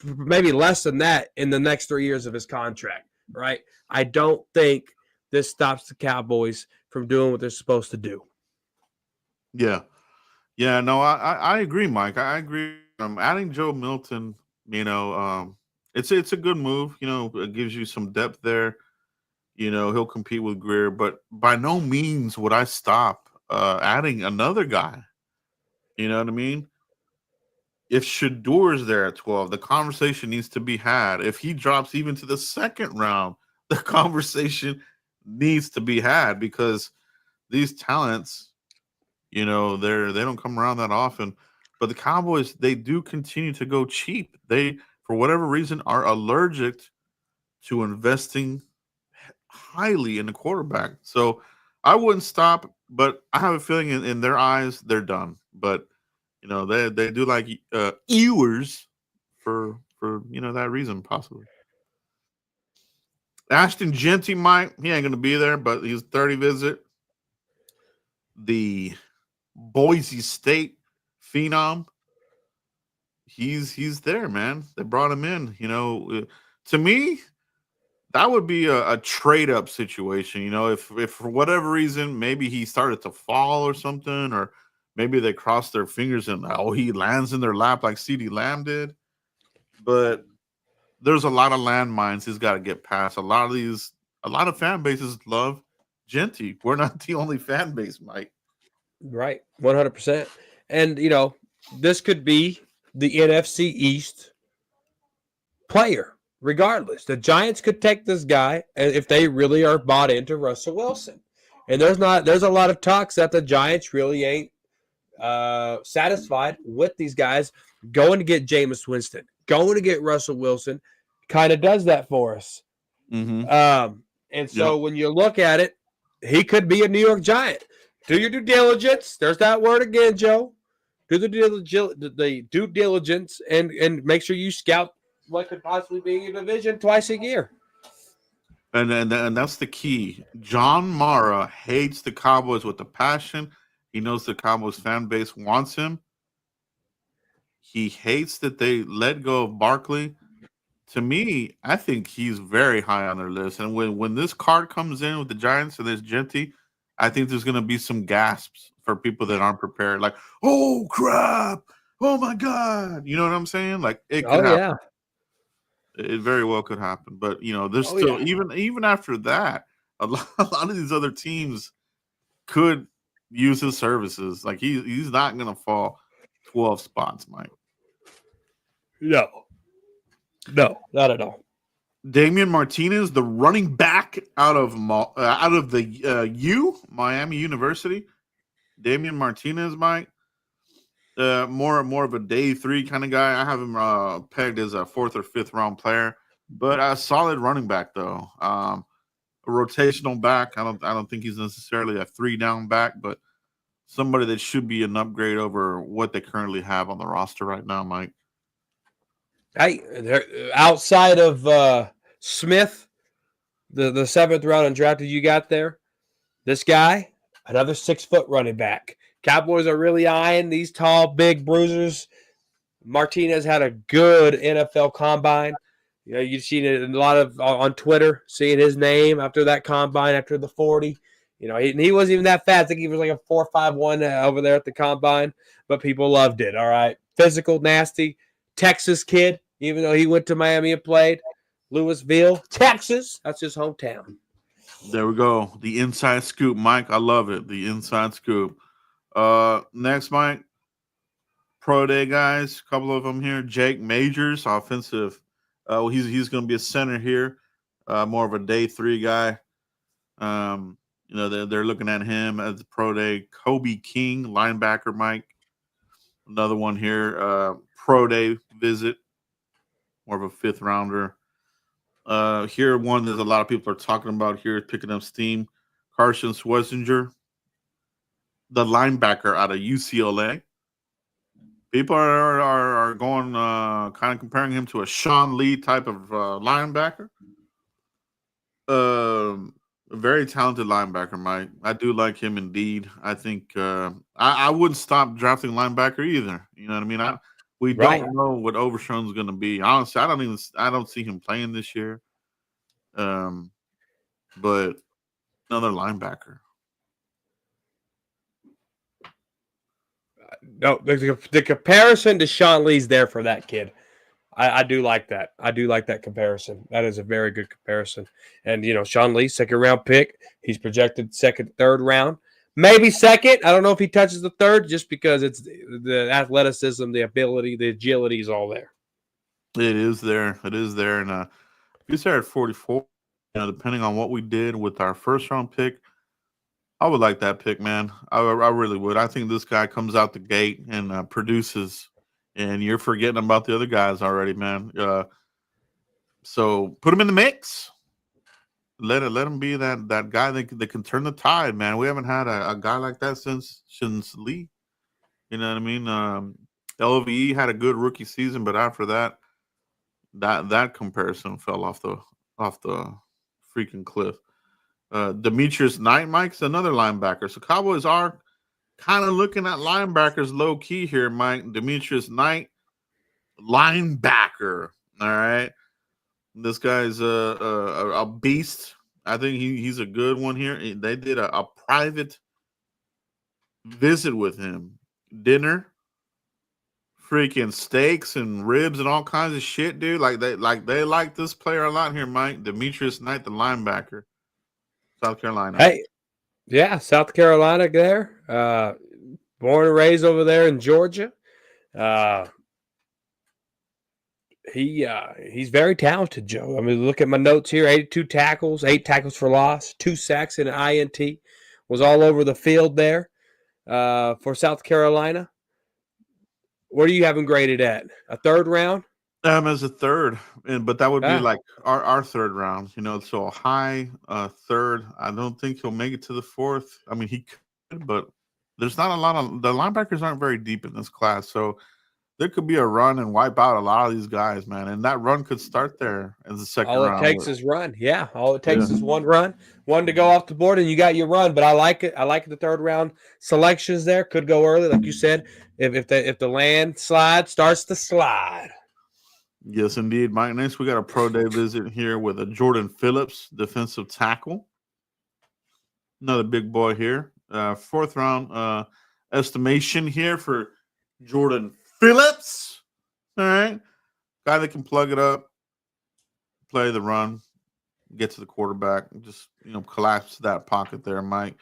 maybe less than that in the next 3 years of his contract, right? I don't think this stops the Cowboys from doing what they're supposed to do. Yeah. Yeah, no, I agree, Mike. I agree. Adding Joe Milton, you know, it's a good move. You know, it gives you some depth there. You know, he'll compete with Greer, but by no means would I stop adding another guy. You know what I mean? If Shadour's there at 12, the conversation needs to be had. If he drops even to the second round, the conversation needs to be had because these talents, you know, they don't come around that often. But the Cowboys, they do continue to go cheap. They, for whatever reason, are allergic to investing highly in the quarterback. So I wouldn't stop, but I have a feeling in their eyes, they're done. But you know, they do like Ewers for you know that reason possibly. Ashton Genty, Mike, he ain't gonna be there, but he's 30 visit. The Boise State phenom, he's there, man. They brought him in. You know, to me, that would be a trade up situation. You know, if for whatever reason maybe he started to fall or something, or maybe they cross their fingers and he lands in their lap like CeeDee Lamb did. But there's a lot of landmines he's got to get past. A lot of fan bases love Genty. We're not the only fan base, Mike. Right, 100%. And you know, this could be the NFC East player, regardless. The Giants could take this guy if they really are bought into Russell Wilson. And there's a lot of talks that the Giants really ain't satisfied with these guys going to get Jameis Winston, going to get Russell Wilson, kind of does that for us. Mm-hmm. And so when you look at it, he could be a New York Giant. Do your due diligence. There's that word again, Joe. Do the due diligence and make sure you scout what could possibly be in your division twice a year. And that's the key. John Mara hates the Cowboys with a passion. He knows the Cowboys fan base wants him. He hates that they let go of Barkley. To me, I think he's very high on their list. And when this card comes in with the Giants and there's Genty, I think there's going to be some gasps for people that aren't prepared. Like, oh crap! Oh my god! You know what I'm saying? Like it could happen. It very well could happen. But there's still even after that, a lot of these other teams could use his services. Like he's not going to fall 12 spots, Mike. No, not at all. Damian Martinez, the running back out of the Miami University. Damian Martinez, Mike, more of a day 3 kind of guy. I have him pegged as a 4th or 5th round player, but a solid running back though. A rotational back. I don't think he's necessarily a 3-down back, but somebody that should be an upgrade over what they currently have on the roster right now, Mike. Hey, outside of Smith, the 7th round undrafted you got there, this guy, another 6-foot running back. Cowboys are really eyeing these tall, big bruisers. Martinez had a good NFL combine. You've seen it a lot of on Twitter, seeing his name after that combine, after the 40. He wasn't even that fast. I think he was like a 4.51 over there at the combine, but people loved it. All right, physical, nasty, Texas kid. Even though he went to Miami and played, Louisville, Texas. That's his hometown. There we go. The inside scoop, Mike. I love it. The inside scoop. Next, Mike. Pro Day guys. A couple of them here. Jake Majors, offensive. He's going to be a center here. More of a day 3 guy. They're looking at him as a Pro Day. Kobe King, linebacker, Mike. Another one here. Pro Day visit. More of a 5th rounder. Here, one that a lot of people are talking about here, picking up steam. Carson Schwarzenegger, the linebacker out of UCLA. People are going kind of comparing him to a Sean Lee type of linebacker. A very talented linebacker, Mike. I do like him indeed. I think I wouldn't stop drafting linebacker either. You know what I mean? We don't know what Overshown's going to be. Honestly, I don't see him playing this year. But another linebacker. No, the comparison to Sean Lee's there for that kid. I do like that. I do like that comparison. That is a very good comparison. And, Sean Lee, 2nd round pick. He's projected 2nd, 3rd round. Maybe 2nd. I don't know if he touches the 3rd just because it's the athleticism, the ability, the agility is all there. It is there. And if you start at 44, depending on what we did with our 1st round pick, I would like that pick, man. I really would. I think this guy comes out the gate and produces, and you're forgetting about the other guys already, man. So put him in the mix. Let him be that guy that can turn the tide, man. We haven't had a guy like that since Lee. You know what I mean? LVE had a good rookie season, but after that comparison fell off the freaking cliff. Demetrius Knight, Mike's another linebacker. So Cowboys are kind of looking at linebackers low key here, Mike. Demetrius Knight, linebacker. All right. This guy's a beast. I think he's a good one here. They did a private visit with him. Dinner, freaking steaks and ribs and all kinds of shit, dude. They like this player a lot here, Mike. Demetrius Knight, the linebacker, South Carolina. Hey, yeah, South Carolina there. Born and raised over there in Georgia. He's very talented, Joe. I mean, look at my notes here: 82 tackles, 8 tackles for loss, 2 sacks and an INT. Was all over the field there for South Carolina. What do you have him graded at? A 3rd round? As a third, but that would be Ah, like our third round, so a high third. I don't think he'll make it to the fourth. I mean, he could, but there's not a lot of the linebackers aren't very deep in this class, so there could be a run and wipe out a lot of these guys, man. And that run could start there as the second all it round. takes is run. Yeah, all it Yeah. takes is one run, one to go off the board, and you got your run. But I like it. I like the third round selections there. Could go early, like you said. If the landslide starts to slide. Yes, indeed, Mike. Next, we got a pro day visit here with a Jordan Phillips, defensive tackle. Another big boy here. Fourth round estimation here for Jordan Phillips. All right. Guy that can plug it up, play the run, get to the quarterback, just collapse that pocket there, Mike.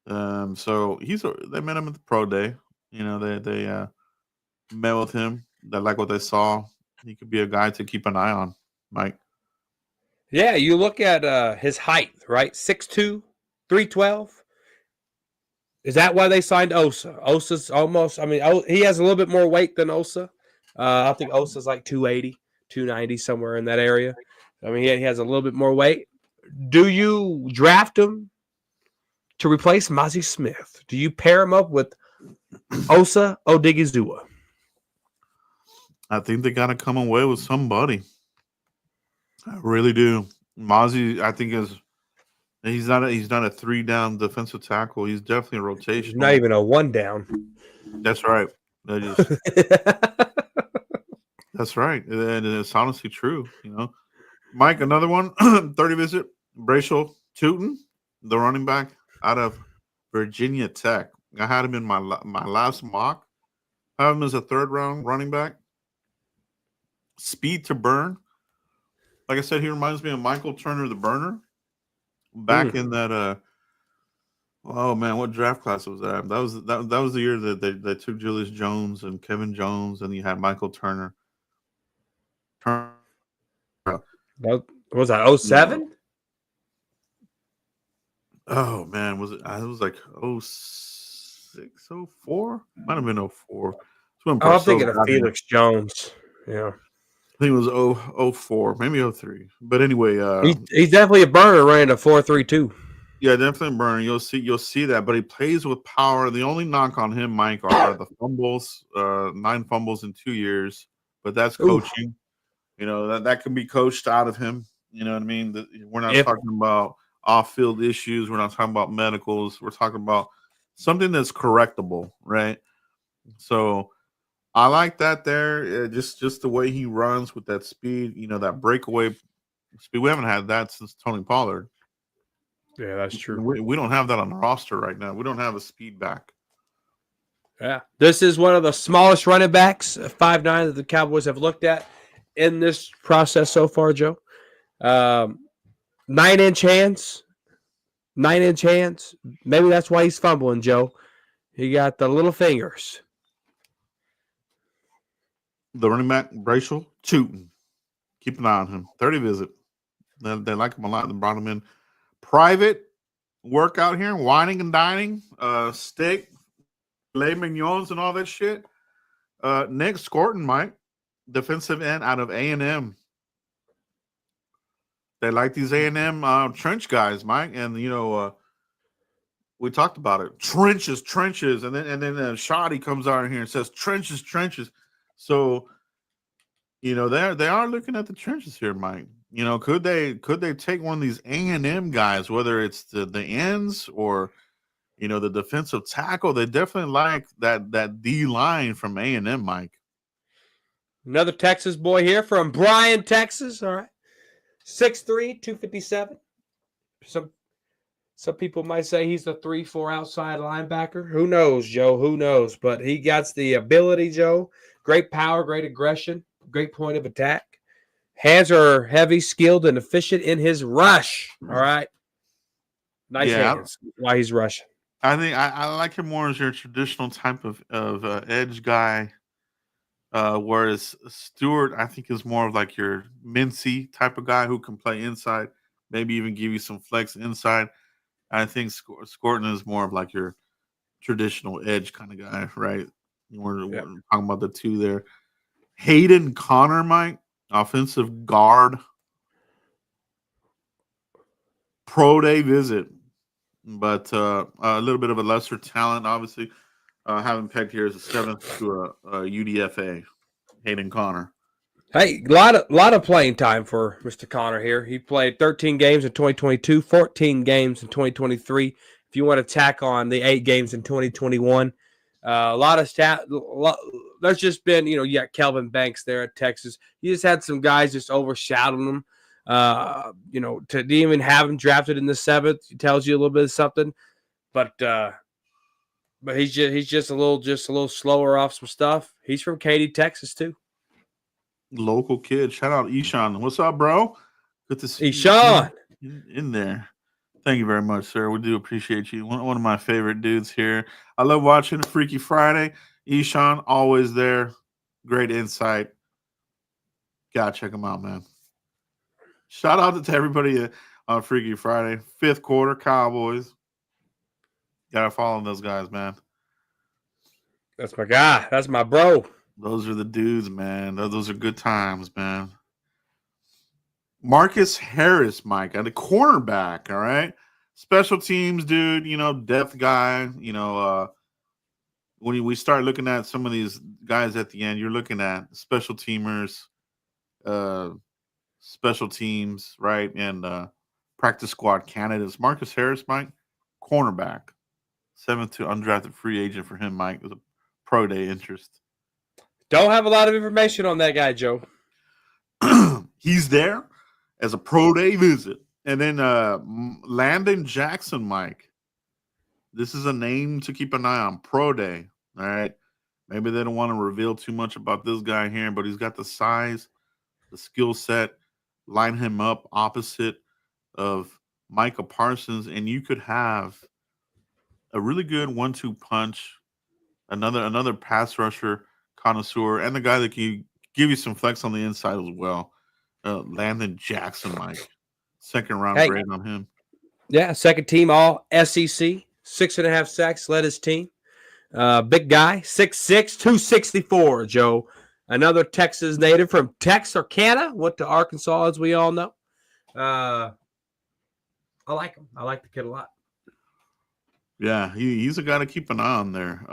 So they met him at the pro day. They met with him. They like what they saw. He could be a guy to keep an eye on, Mike. Yeah, you look at his height, right? 6'2", 312. Is that why they signed Osa? Osa's almost, I mean, he has a little bit more weight than Osa. I think Osa's like 280, 290, somewhere in that area. I mean, he has a little bit more weight. Do you draft him to replace Mozzie Smith? Do you pair him up with Osa Odigizua? I think they got to come away with somebody. I really do. Mozzie, I think he's not a 3-down defensive tackle. He's definitely a rotational. He's not even a 1-down. That's right. That's right. And it's honestly true. Mike, another one. 30 visit. Bracial Tootin, the running back out of Virginia Tech. I had him in my last mock. I have him as a third round running back. Speed to burn. Like I said, he reminds me of Michael Turner, the burner. Back in that oh man, what draft class was that? That was the year that they took Julius Jones and Kevin Jones, and you had Michael Turner. What was that, 07? Oh man, was it? It was like 06, 04? Might have been 04. I'm thinking of Felix Jones. Yeah. I think it was 04, maybe 03. But anyway, he's definitely a burner running a 4.32. Yeah, definitely burner. You'll see that. But he plays with power. The only knock on him, Mike, are the fumbles. 9 fumbles in 2 years. But that's coaching. That can be coached out of him. You know what I mean? We're not talking about off-field issues. We're not talking about medicals. We're talking about something that's correctable, right? So I like that there. Just the way he runs with that speed, that breakaway speed. We haven't had that since Tony Pollard. Yeah, that's true. We don't have that on the roster right now. We don't have a speed back. Yeah. This is one of the smallest running backs, 5'9", that the Cowboys have looked at in this process so far, Joe. 9-inch hands. 9-inch hands. Maybe that's why he's fumbling, Joe. He got the little fingers. The running back, Bracial Tootin. Keep an eye on him. 30 visit. They like him a lot. They brought him in. Private workout here, whining and dining, steak, filet mignons, and all that shit. Nick Scorton, Mike, defensive end out of A&M. They like these A&M trench guys, Mike, and we talked about it. Trenches, and then Shoddy comes out here and says trenches. So, they are looking at the trenches here, Mike. Could they take one of these A&M guys, whether it's the ends or the defensive tackle? They definitely like that D line from A&M, Mike. Another Texas boy here from Bryan, Texas. All right, 6'3", 257. Some people might say he's a 3-4 outside linebacker. Who knows, Joe? Who knows? But he got the ability, Joe. Great power, great aggression, great point of attack. Hands are heavy, skilled, and efficient in his rush. All right. Nice hands while he's rushing. I think I like him more as your traditional type of edge guy, whereas Stewart, I think, is more of like your Mincy type of guy who can play inside, maybe even give you some flex inside. I think Scorton is more of like your traditional edge kind of guy, right? We're talking about the two there. Hayden Connor, Mike, offensive guard. Pro day visit, but a little bit of a lesser talent, obviously. Having pegged here as a 7th to a UDFA. Hayden Connor. Hey, a lot of playing time for Mr. Connor here. He played 13 games in 2022, 14 games in 2023. If you want to tack on the 8 games in 2021, a lot of stat. There's just been, you got Kelvin Banks there at Texas. You just had some guys just overshadowing him. To even have him drafted in the 7th tells you a little bit of something. But he's just a little slower off some stuff. He's from Katy, Texas too. Local kid. Shout out Eshawn. What's up, bro? Good to see Eshawn you in there. Thank you very much, sir. We do appreciate you. One of my favorite dudes here. I love watching Freaky Friday. Eshawn, always there. Great insight. Gotta check him out, man. Shout out to everybody on Freaky Friday. 5th quarter, Cowboys. Gotta follow those guys, man. That's my guy. That's my bro. Those are the dudes, man. Those are good times, man. Marcus Harris, Mike, at the cornerback, all right? Special teams, dude, depth guy. When we start looking at some of these guys at the end, you're looking at special teamers, special teams, right? And practice squad candidates. Marcus Harris, Mike, cornerback. 7th to undrafted free agent for him, Mike. It was a pro day interest. Don't have a lot of information on that guy, Joe. He's there as a pro day visit. And then Landon Jackson, Mike. This is a name to keep an eye on. Pro day. All right. Maybe they don't want to reveal too much about this guy here, but he's got the size, the skill set. Line him up opposite of Micah Parsons, and you could have a really good 1-2 punch. Another pass rusher connoisseur, and the guy that can give you some flex on the inside as well. Landon Jackson, Mike. 2nd round grade on him. Yeah, 2nd team all SEC. 6.5 sacks, led his team. Big guy, 6'6", 264, Joe. Another Texas native from Texarkana. Went to Arkansas, as we all know. I like him. I like the kid a lot. Yeah, he's a guy to keep an eye on there.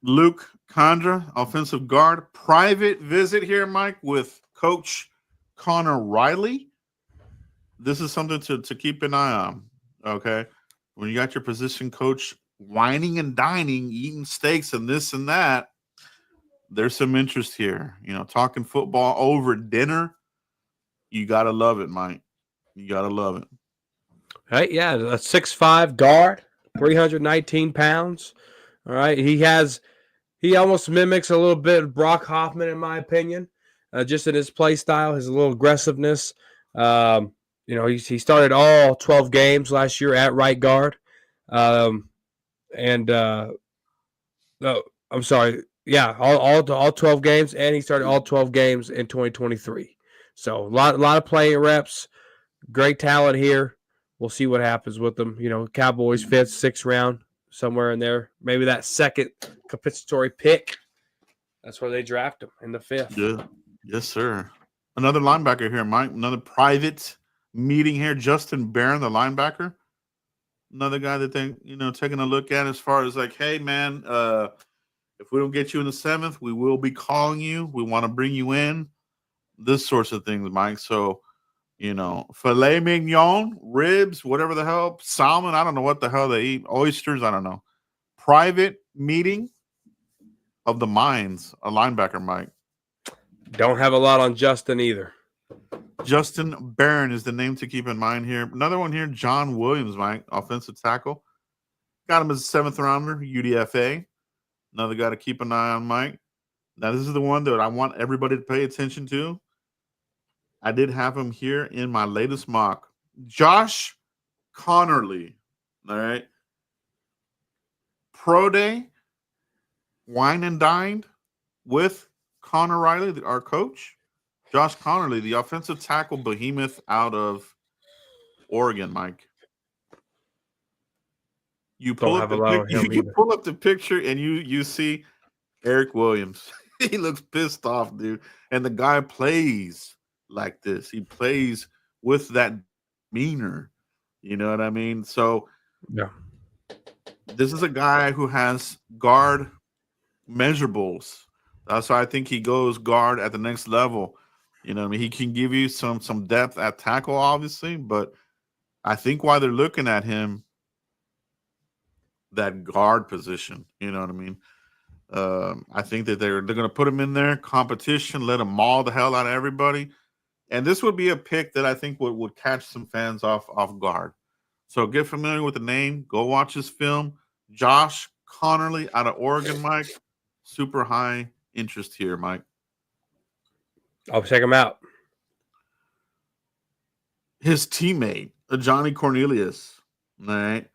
Luke Condra, offensive guard. Private visit here, Mike, with Coach Connor Riley. This is something to keep an eye on, okay? When you got your position coach whining and dining, eating steaks and this and that, there's some interest here. Talking football over dinner, you got to love it, Mike. You got to love it. Hey, yeah, a 6'5" guard, 319 pounds. All right, he almost mimics a little bit of Brock Hoffman, in my opinion, just in his play style, his little aggressiveness. He started all 12 games last year at right guard. I'm sorry. Yeah, all 12 games, and he started all 12 games in 2023. So a lot of playing reps, great talent here. We'll see what happens with them. Cowboys 5th, 6th round, somewhere in there. Maybe that 2nd compensatory pick. That's where they draft him, in the 5th. Yeah. Yes, sir. Another linebacker here, Mike. Another private meeting here. Justin Barron, the linebacker. Another guy that they, taking a look at as far as like, hey, man, if we don't get you in the 7th, we will be calling you. We want to bring you in. This sorts of things, Mike. So, filet mignon, ribs, whatever the hell, salmon. I don't know what the hell they eat. Oysters, I don't know. Private meeting of the minds, a linebacker, Mike. Don't have a lot on Justin either. Justin Barron is the name to keep in mind here. Another one here, John Williams, Mike, offensive tackle. Got him as a 7th rounder, UDFA. Another guy to keep an eye on, Mike. Now, this is the one that I want everybody to pay attention to. I did have him here in my latest mock. Josh Connerly, all right? Pro day, wine and dined with Connor Riley, our coach. Josh Connerly, the offensive tackle behemoth out of Oregon, Mike. You pull up the picture and you see Eric Williams. he looks pissed off, dude. And the guy plays like this. He plays with that demeanor. You know what I mean? So Yeah. this is a guy who has guard measurables. That's why I think he goes guard at the next level. You know what I mean? He can give you some depth at tackle, obviously, but I think why they're looking at him that guard position. You know what I mean? I think that they're going to put him in there, competition, let him maul the hell out of everybody, and this would be a pick that I think would catch some fans off guard. So get familiar with the name. Go watch his film. Josh Connerly out of Oregon, Mike. Super high interest here, Mike. I'll check him out. His teammate, Johnny Cornelius, all right,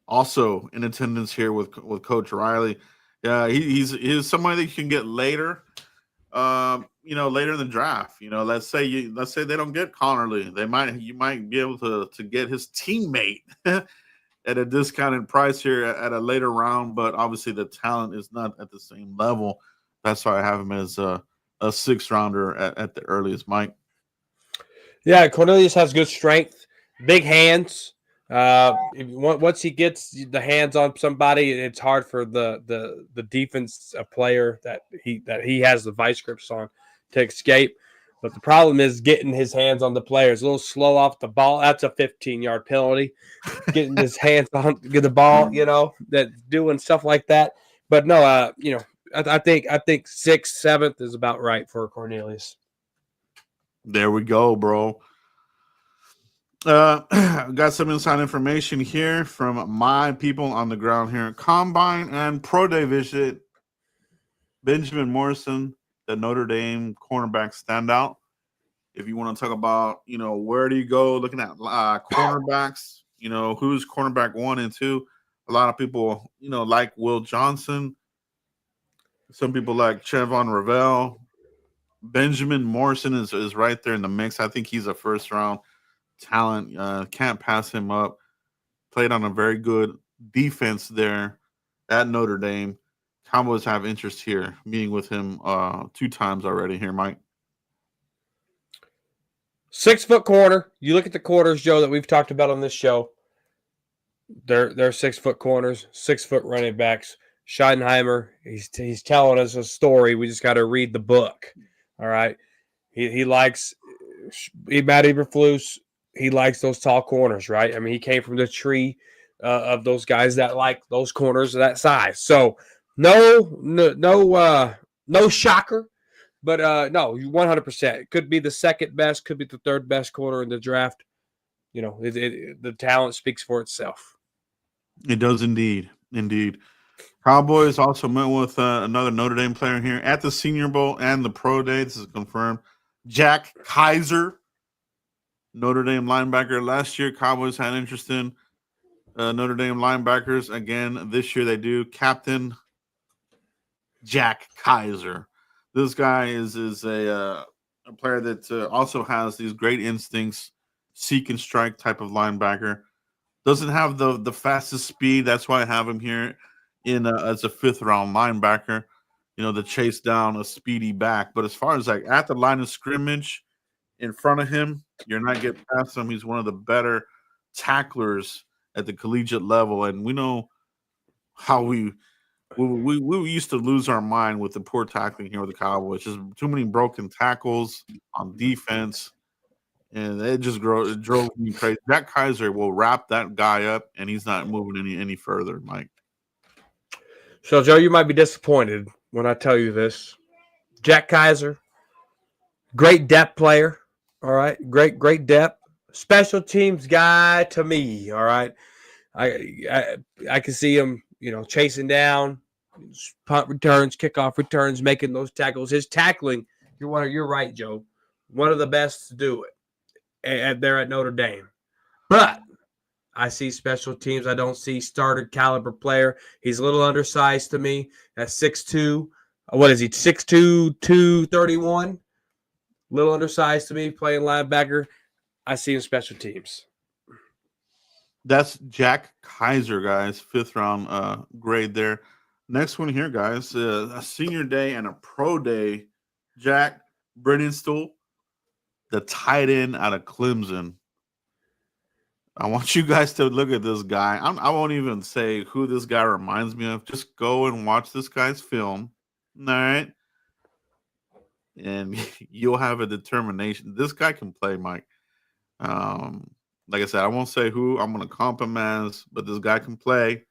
also in attendance here with Coach Riley. He's somebody that you can get later. Later in the draft. Let's say they don't get Connerly. You might be able to get his teammate at a discounted price here at a later round, but obviously the talent is not at the same level. That's why I have him as a 6th rounder at the earliest, Mike. Yeah, Cornelius has good strength, big hands. Once he gets the hands on somebody, it's hard for the defense player that he has the vice grips on to escape. But the problem is getting his hands on the players. A little slow off the ball. That's a 15-yard penalty. Getting his hands on the ball, that doing stuff like that. But no, I think 6th, 7th is about right for Cornelius. There we go, bro. Got some inside information here from my people on the ground here. Combine and Pro Day visit. Benjamin Morrison, the Notre Dame cornerback standout. If you want to talk about, where do you go looking at cornerbacks, who's cornerback 1 and 2. A lot of people, like Will Johnson. Some people like Trevon Ravel. Benjamin Morrison is right there in the mix. I think he's a 1st-round talent. Can't pass him up. Played on a very good defense there at Notre Dame. Cowboys have interest here, meeting with him 2 times already here, Mike. 6-foot corner. You look at the corners, Joe, that we've talked about on this show. They're 6-foot corners, 6-foot running backs. Schottenheimer, he's telling us a story. We just got to read the book. All right. He likes Matt Eberflus. He likes those tall corners, right? I mean, he came from the tree of those guys that like those corners of that size. So no shocker, but no, 100%. Could be the 2nd best, could be the 3rd best corner in the draft. The talent speaks for itself. It does indeed. Cowboys also met with another Notre Dame player here at the Senior Bowl and the Pro Day. This is confirmed. Jack Kaiser, Notre Dame linebacker. Last year, Cowboys had interest in Notre Dame linebackers. Again, this year they do. Captain Jack Kaiser. This guy is a player that also has these great instincts, seek and strike type of linebacker. Doesn't have the fastest speed. That's why I have him here as a 5th-round linebacker. To chase down a speedy back. But as far as like at the line of scrimmage in front of him, you're not getting past him. He's one of the better tacklers at the collegiate level, and we know how we used to lose our mind with the poor tackling here with the Cowboys. Just too many broken tackles on defense, and it drove me crazy. Jack Kaiser will wrap that guy up, and he's not moving any further, Mike. So, Joe, you might be disappointed when I tell you this. Jack Kaiser, great depth player. All right, great depth. Special teams guy to me. All right, I can see him, chasing down punt returns, kickoff returns, making those tackles. His tackling, you're right, Joe. One of the best to do it. There at Notre Dame, but I see special teams. I don't see starter caliber player. He's a little undersized to me. At 6'2". What is he? 6'2", 231. Little undersized to me, playing linebacker. I see him special teams. That's Jack Kaiser, guys. 5th-round grade there. Next one here, guys. A senior day and a pro day. Jack Brenningstool, the tight end out of Clemson. I want you guys to look at this guy. I won't even say who this guy reminds me of. Just go and watch this guy's film. All right. And you'll have a determination. This guy can play, Mike. Like I said, I won't say who I'm going to comp him as, but this guy can play.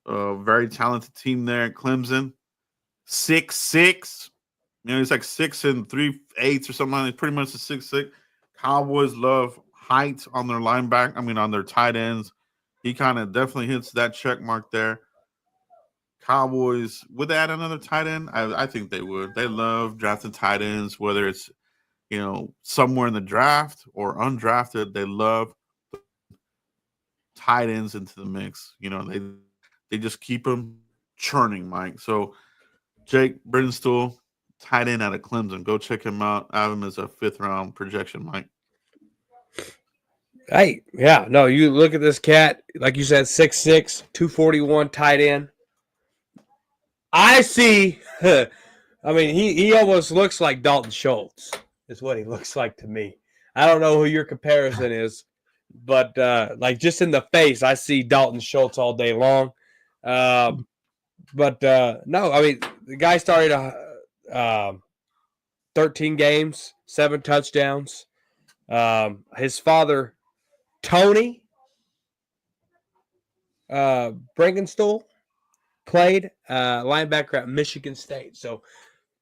Very talented team there at Clemson. 6'6". He's like 6 3/8 or something like that. He's pretty much a 6'6". Cowboys love height on their on their tight ends. He kind of definitely hits that check mark there. Cowboys, would they add another tight end? I think they would. They love drafting tight ends, whether it's, somewhere in the draft or undrafted. They love tight ends into the mix. They just keep them churning, Mike. So Jake Brenningstool, tight end out of Clemson. Go check him out. I have him as a 5th-round projection, Mike. Hey, yeah, no, you look at this cat, like you said, 6'6", 241 tight end. I see, he almost looks like Dalton Schultz is what he looks like to me. I don't know who your comparison is, but just in the face, I see Dalton Schultz all day long. No, the guy started 13 games, 7 touchdowns. His father, Tony Brinkenstool, played linebacker at Michigan State. So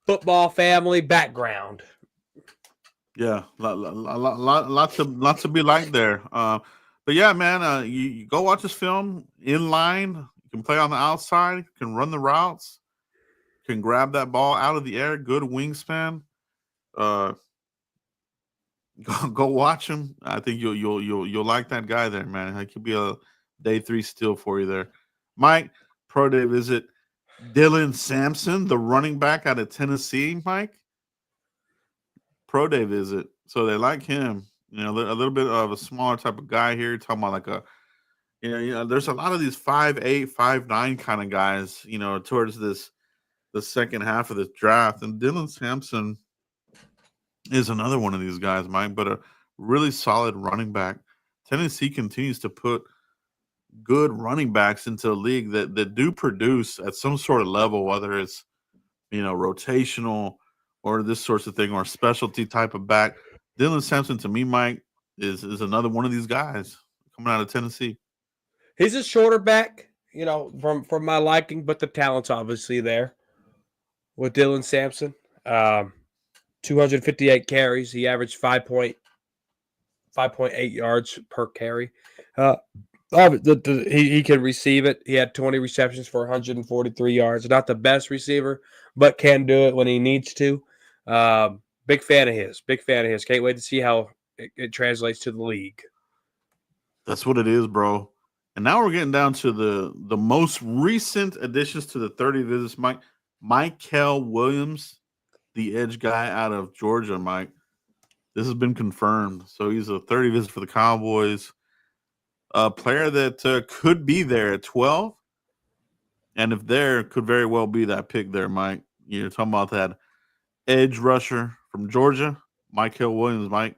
football family background. Yeah, lots to be like there. But yeah, man, you go watch this film in line. You can play on the outside. You can run the routes. Can grab that ball out of the air. Good wingspan. Go watch him. I think you'll like that guy there, man. He could be a day 3 steal for you there. Mike, pro day visit. Dylan Sampson, the running back out of Tennessee, Mike. Pro day visit. So they like him. A little bit of a smaller type of guy here. Talking about like there's a lot of these 5'8", 5'9" kind of guys, towards the second half of this draft. And Dylan Sampson is another one of these guys, Mike, but a really solid running back. Tennessee continues to put good running backs into the league that do produce at some sort of level, whether it's, rotational or this sorts of thing or specialty type of back. Dylan Sampson, to me, Mike, is another one of these guys coming out of Tennessee. He's a shorter back, from my liking, but the talent's obviously there with Dylan Sampson. 258 carries. He averaged 5.8 yards per carry. He can receive it. He had 20 receptions for 143 yards. Not the best receiver, but can do it when he needs to. Big fan of his. Can't wait to see how it translates to the league. That's what it is, bro. And now we're getting down to the most recent additions to the 30 visits, Mike. Mykel Williams, the edge guy out of Georgia, Mike. This has been confirmed. So he's a 30 visit for the Cowboys. A player that could be there at 12. And if there, could very well be that pick there, Mike. You're talking about that edge rusher from Georgia, Mykel Williams, Mike.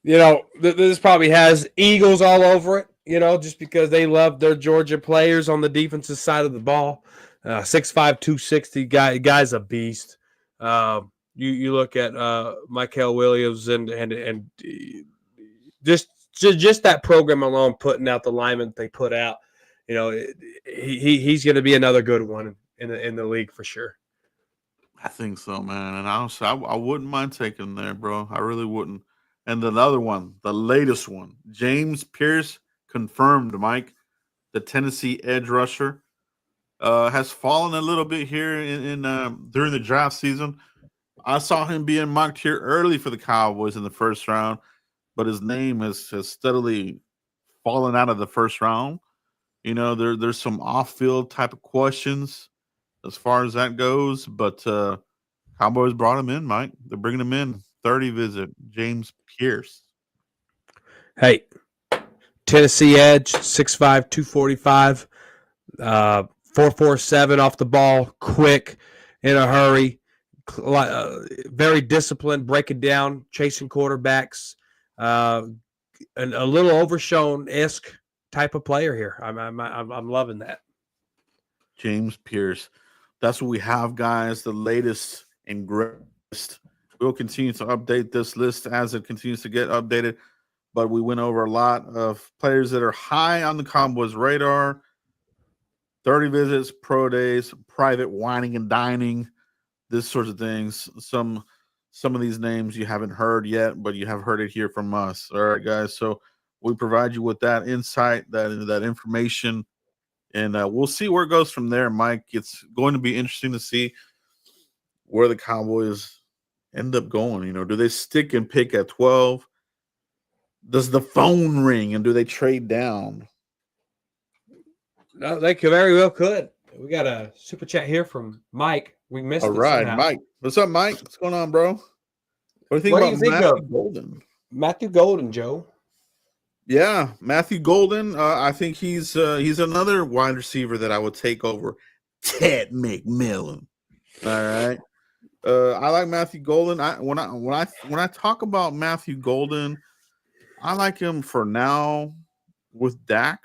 This probably has Eagles all over it, just because they love their Georgia players on the defensive side of the ball. 6'5", 260 guy's a beast. You look at Mykel Williams and just that program alone, putting out the linemen they put out, he's going to be another good one in the league for sure. I think so, man. And honestly, I wouldn't mind taking him there, bro. I really wouldn't. And the other one, the latest one, James Pierce, confirmed, Mike, the Tennessee edge rusher, has fallen a little bit here in during the draft season. I saw him being mocked here early for the Cowboys in the first round, but his name has steadily fallen out of the first round. There's some off-field type of questions as far as that goes, but Cowboys brought him in, Mike. They're bringing him in. 30 visit, James Pierce. Hey, Tennessee edge, 6'5", 245, 4.47 off the ball, quick, in a hurry, very disciplined, breaking down, chasing quarterbacks, and a little overshown-esque type of player here. I'm loving that. James Pierce. That's what we have, guys. The latest and greatest. We'll continue to update this list as it continues to get updated. But we went over a lot of players that are high on the Cowboys' radar. 30 visits, pro days, private whining and dining, this sorts of things. Some of these names you haven't heard yet, but you have heard it here from us. All right, guys. So we provide you with that insight, that information, and we'll see where it goes from there, Mike. It's going to be interesting to see where the Cowboys end up going. Do they stick and pick at 12? Does the phone ring, and do they trade down? No, they very well could. We got a super chat here from Mike. We missed it. All right, somehow. Mike. What's up, Mike? What's going on, bro? What do you think about Matthew Golden? Matthew Golden, Joe. Yeah, Matthew Golden. I think he's another wide receiver that I would take over Ted McMillan. All right. I like Matthew Golden. When I talk about Matthew Golden, I like him for now with Dak,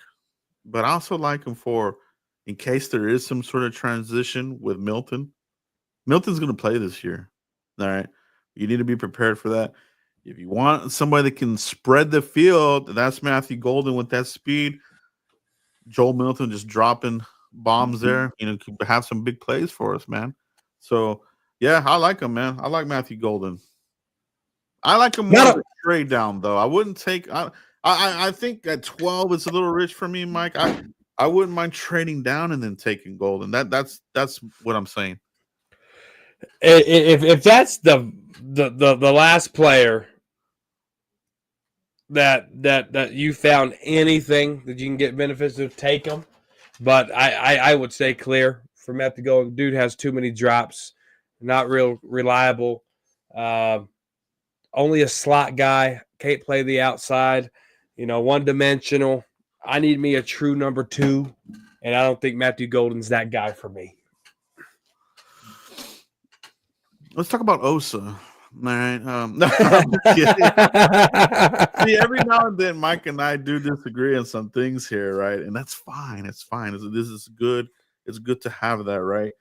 but I also like him for in case there is some sort of transition with Milton. Milton's going to play this year. All right. You need to be prepared for that. If you want somebody that can spread the field, that's Matthew Golden with that speed. Joel Milton just dropping bombs there. Could have some big plays for us, man. So, yeah, I like him, man. I like Matthew Golden. I like him more of a trade down, though. I wouldn't take I think at 12 it's a little rich for me, Mike. I wouldn't mind trading down and then taking Golden. That's what I'm saying. If that's the last player that you found anything that you can get benefits to, take them. But I would stay clear from Matthew Golden. Dude has too many drops, not real reliable. Only a slot guy, can't play the outside, one-dimensional. I need me a true number 2, and I don't think Matthew Golden's that guy for me. Let's talk about Osa. All right. See, every now and then, Mike and I do disagree on some things here, right? And that's fine. It's fine. This is good. It's good to have that, right?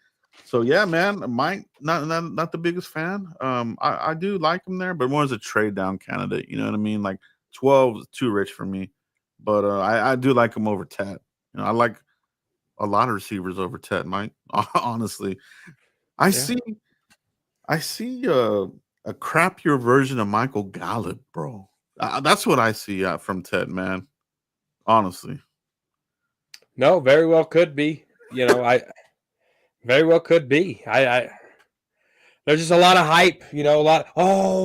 So yeah, man, Mike, not the biggest fan. I do like him there, but more as a trade down candidate. You know what I mean? Like 12 is too rich for me, but I do like him over Ted. I like a lot of receivers over Ted, Mike. Honestly, I see a crappier version of Michael Gallup, bro. That's what I see from Ted, man. Honestly, no, very well could be. I. Very well could be. There's just a lot of hype, a lot.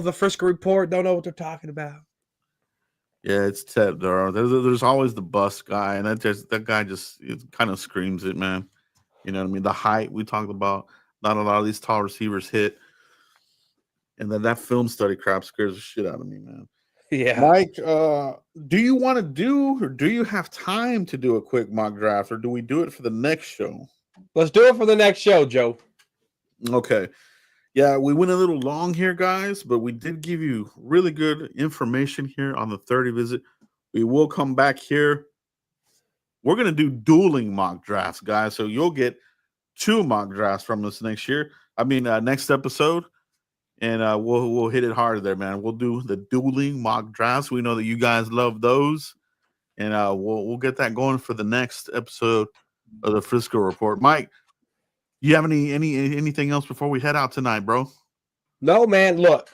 The Frisco report, don't know what they're talking about. Yeah, it's Ted. There's always the bust guy, and that guy just kind of screams it, man. You know what I mean? The height we talked about. Not a lot of these tall receivers hit, and then that film study crap scares the shit out of me, man. Yeah, Mike, do you want to do, or do you have time to do a quick mock draft, or do we do it for the next show? Let's do it for the next show, Joe. Okay. Yeah, we went a little long here, guys, but we did give you really good information here on the 30 visit. We will come back here. We're going to do dueling mock drafts, guys. So you'll get 2 mock drafts from us next episode. And we'll hit it hard there, man. We'll do the dueling mock drafts. We know that you guys love those. And we'll get that going for the next episode of the Frisco Report. Mike, you have anything else before we head out tonight, bro? No, man. Look,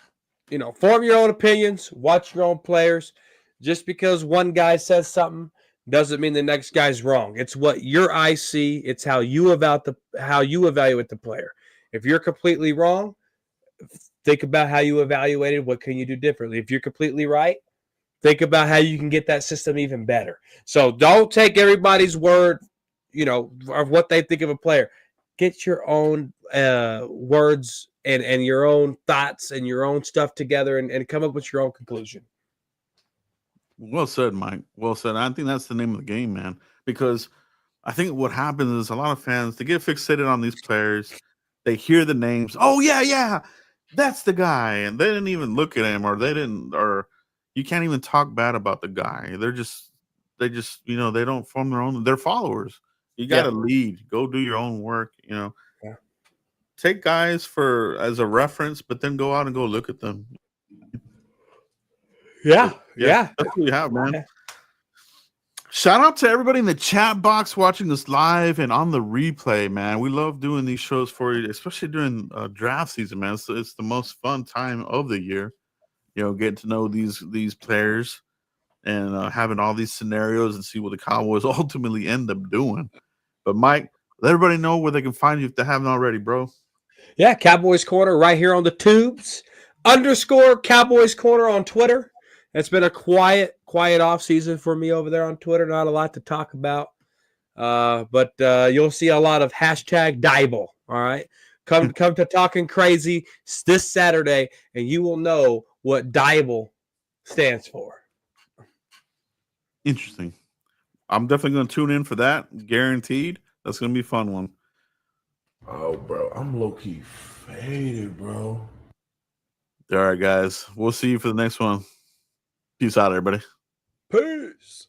form your own opinions, watch your own players. Just because one guy says something doesn't mean the next guy's wrong. It's what your eyes see. It's how you evaluate the player. If you're completely wrong, think about how you evaluated. What can you do differently? If you're completely right, think about how you can get that system even better. So don't take everybody's word, of what they think of a player. Get your own words and your own thoughts and your own stuff together and come up with your own conclusion. Well said, Mike. Well said. I think that's the name of the game, man, because I think what happens is a lot of fans, they get fixated on these players. They hear the names. Oh yeah, that's the guy, and they didn't even look at him, or you can't even talk bad about the guy. They just they don't form their own. They're followers. You got to lead. Go do your own work. Yeah. Take guys as a reference, but then go out and go look at them. Yeah. That's what we have, man. Yeah. Shout out to everybody in the chat box watching us live and on the replay, man. We love doing these shows for you, especially during draft season, man. So it's the most fun time of the year. Getting to know these players and having all these scenarios and see what the Cowboys ultimately end up doing. But Mike, let everybody know where they can find you if they haven't already, bro. Yeah, Cowboys Corner right here on the tubes. _ Cowboys Corner on Twitter. It's been a quiet off season for me over there on Twitter. Not a lot to talk about, but you'll see a lot of #Dibble. All right, come to Talking Crazy this Saturday, and you will know what Dibble stands for. Interesting. I'm definitely going to tune in for that. Guaranteed. That's going to be a fun one. Oh, bro, I'm low key faded, bro. All right, guys. We'll see you for the next one. Peace out, everybody. Peace.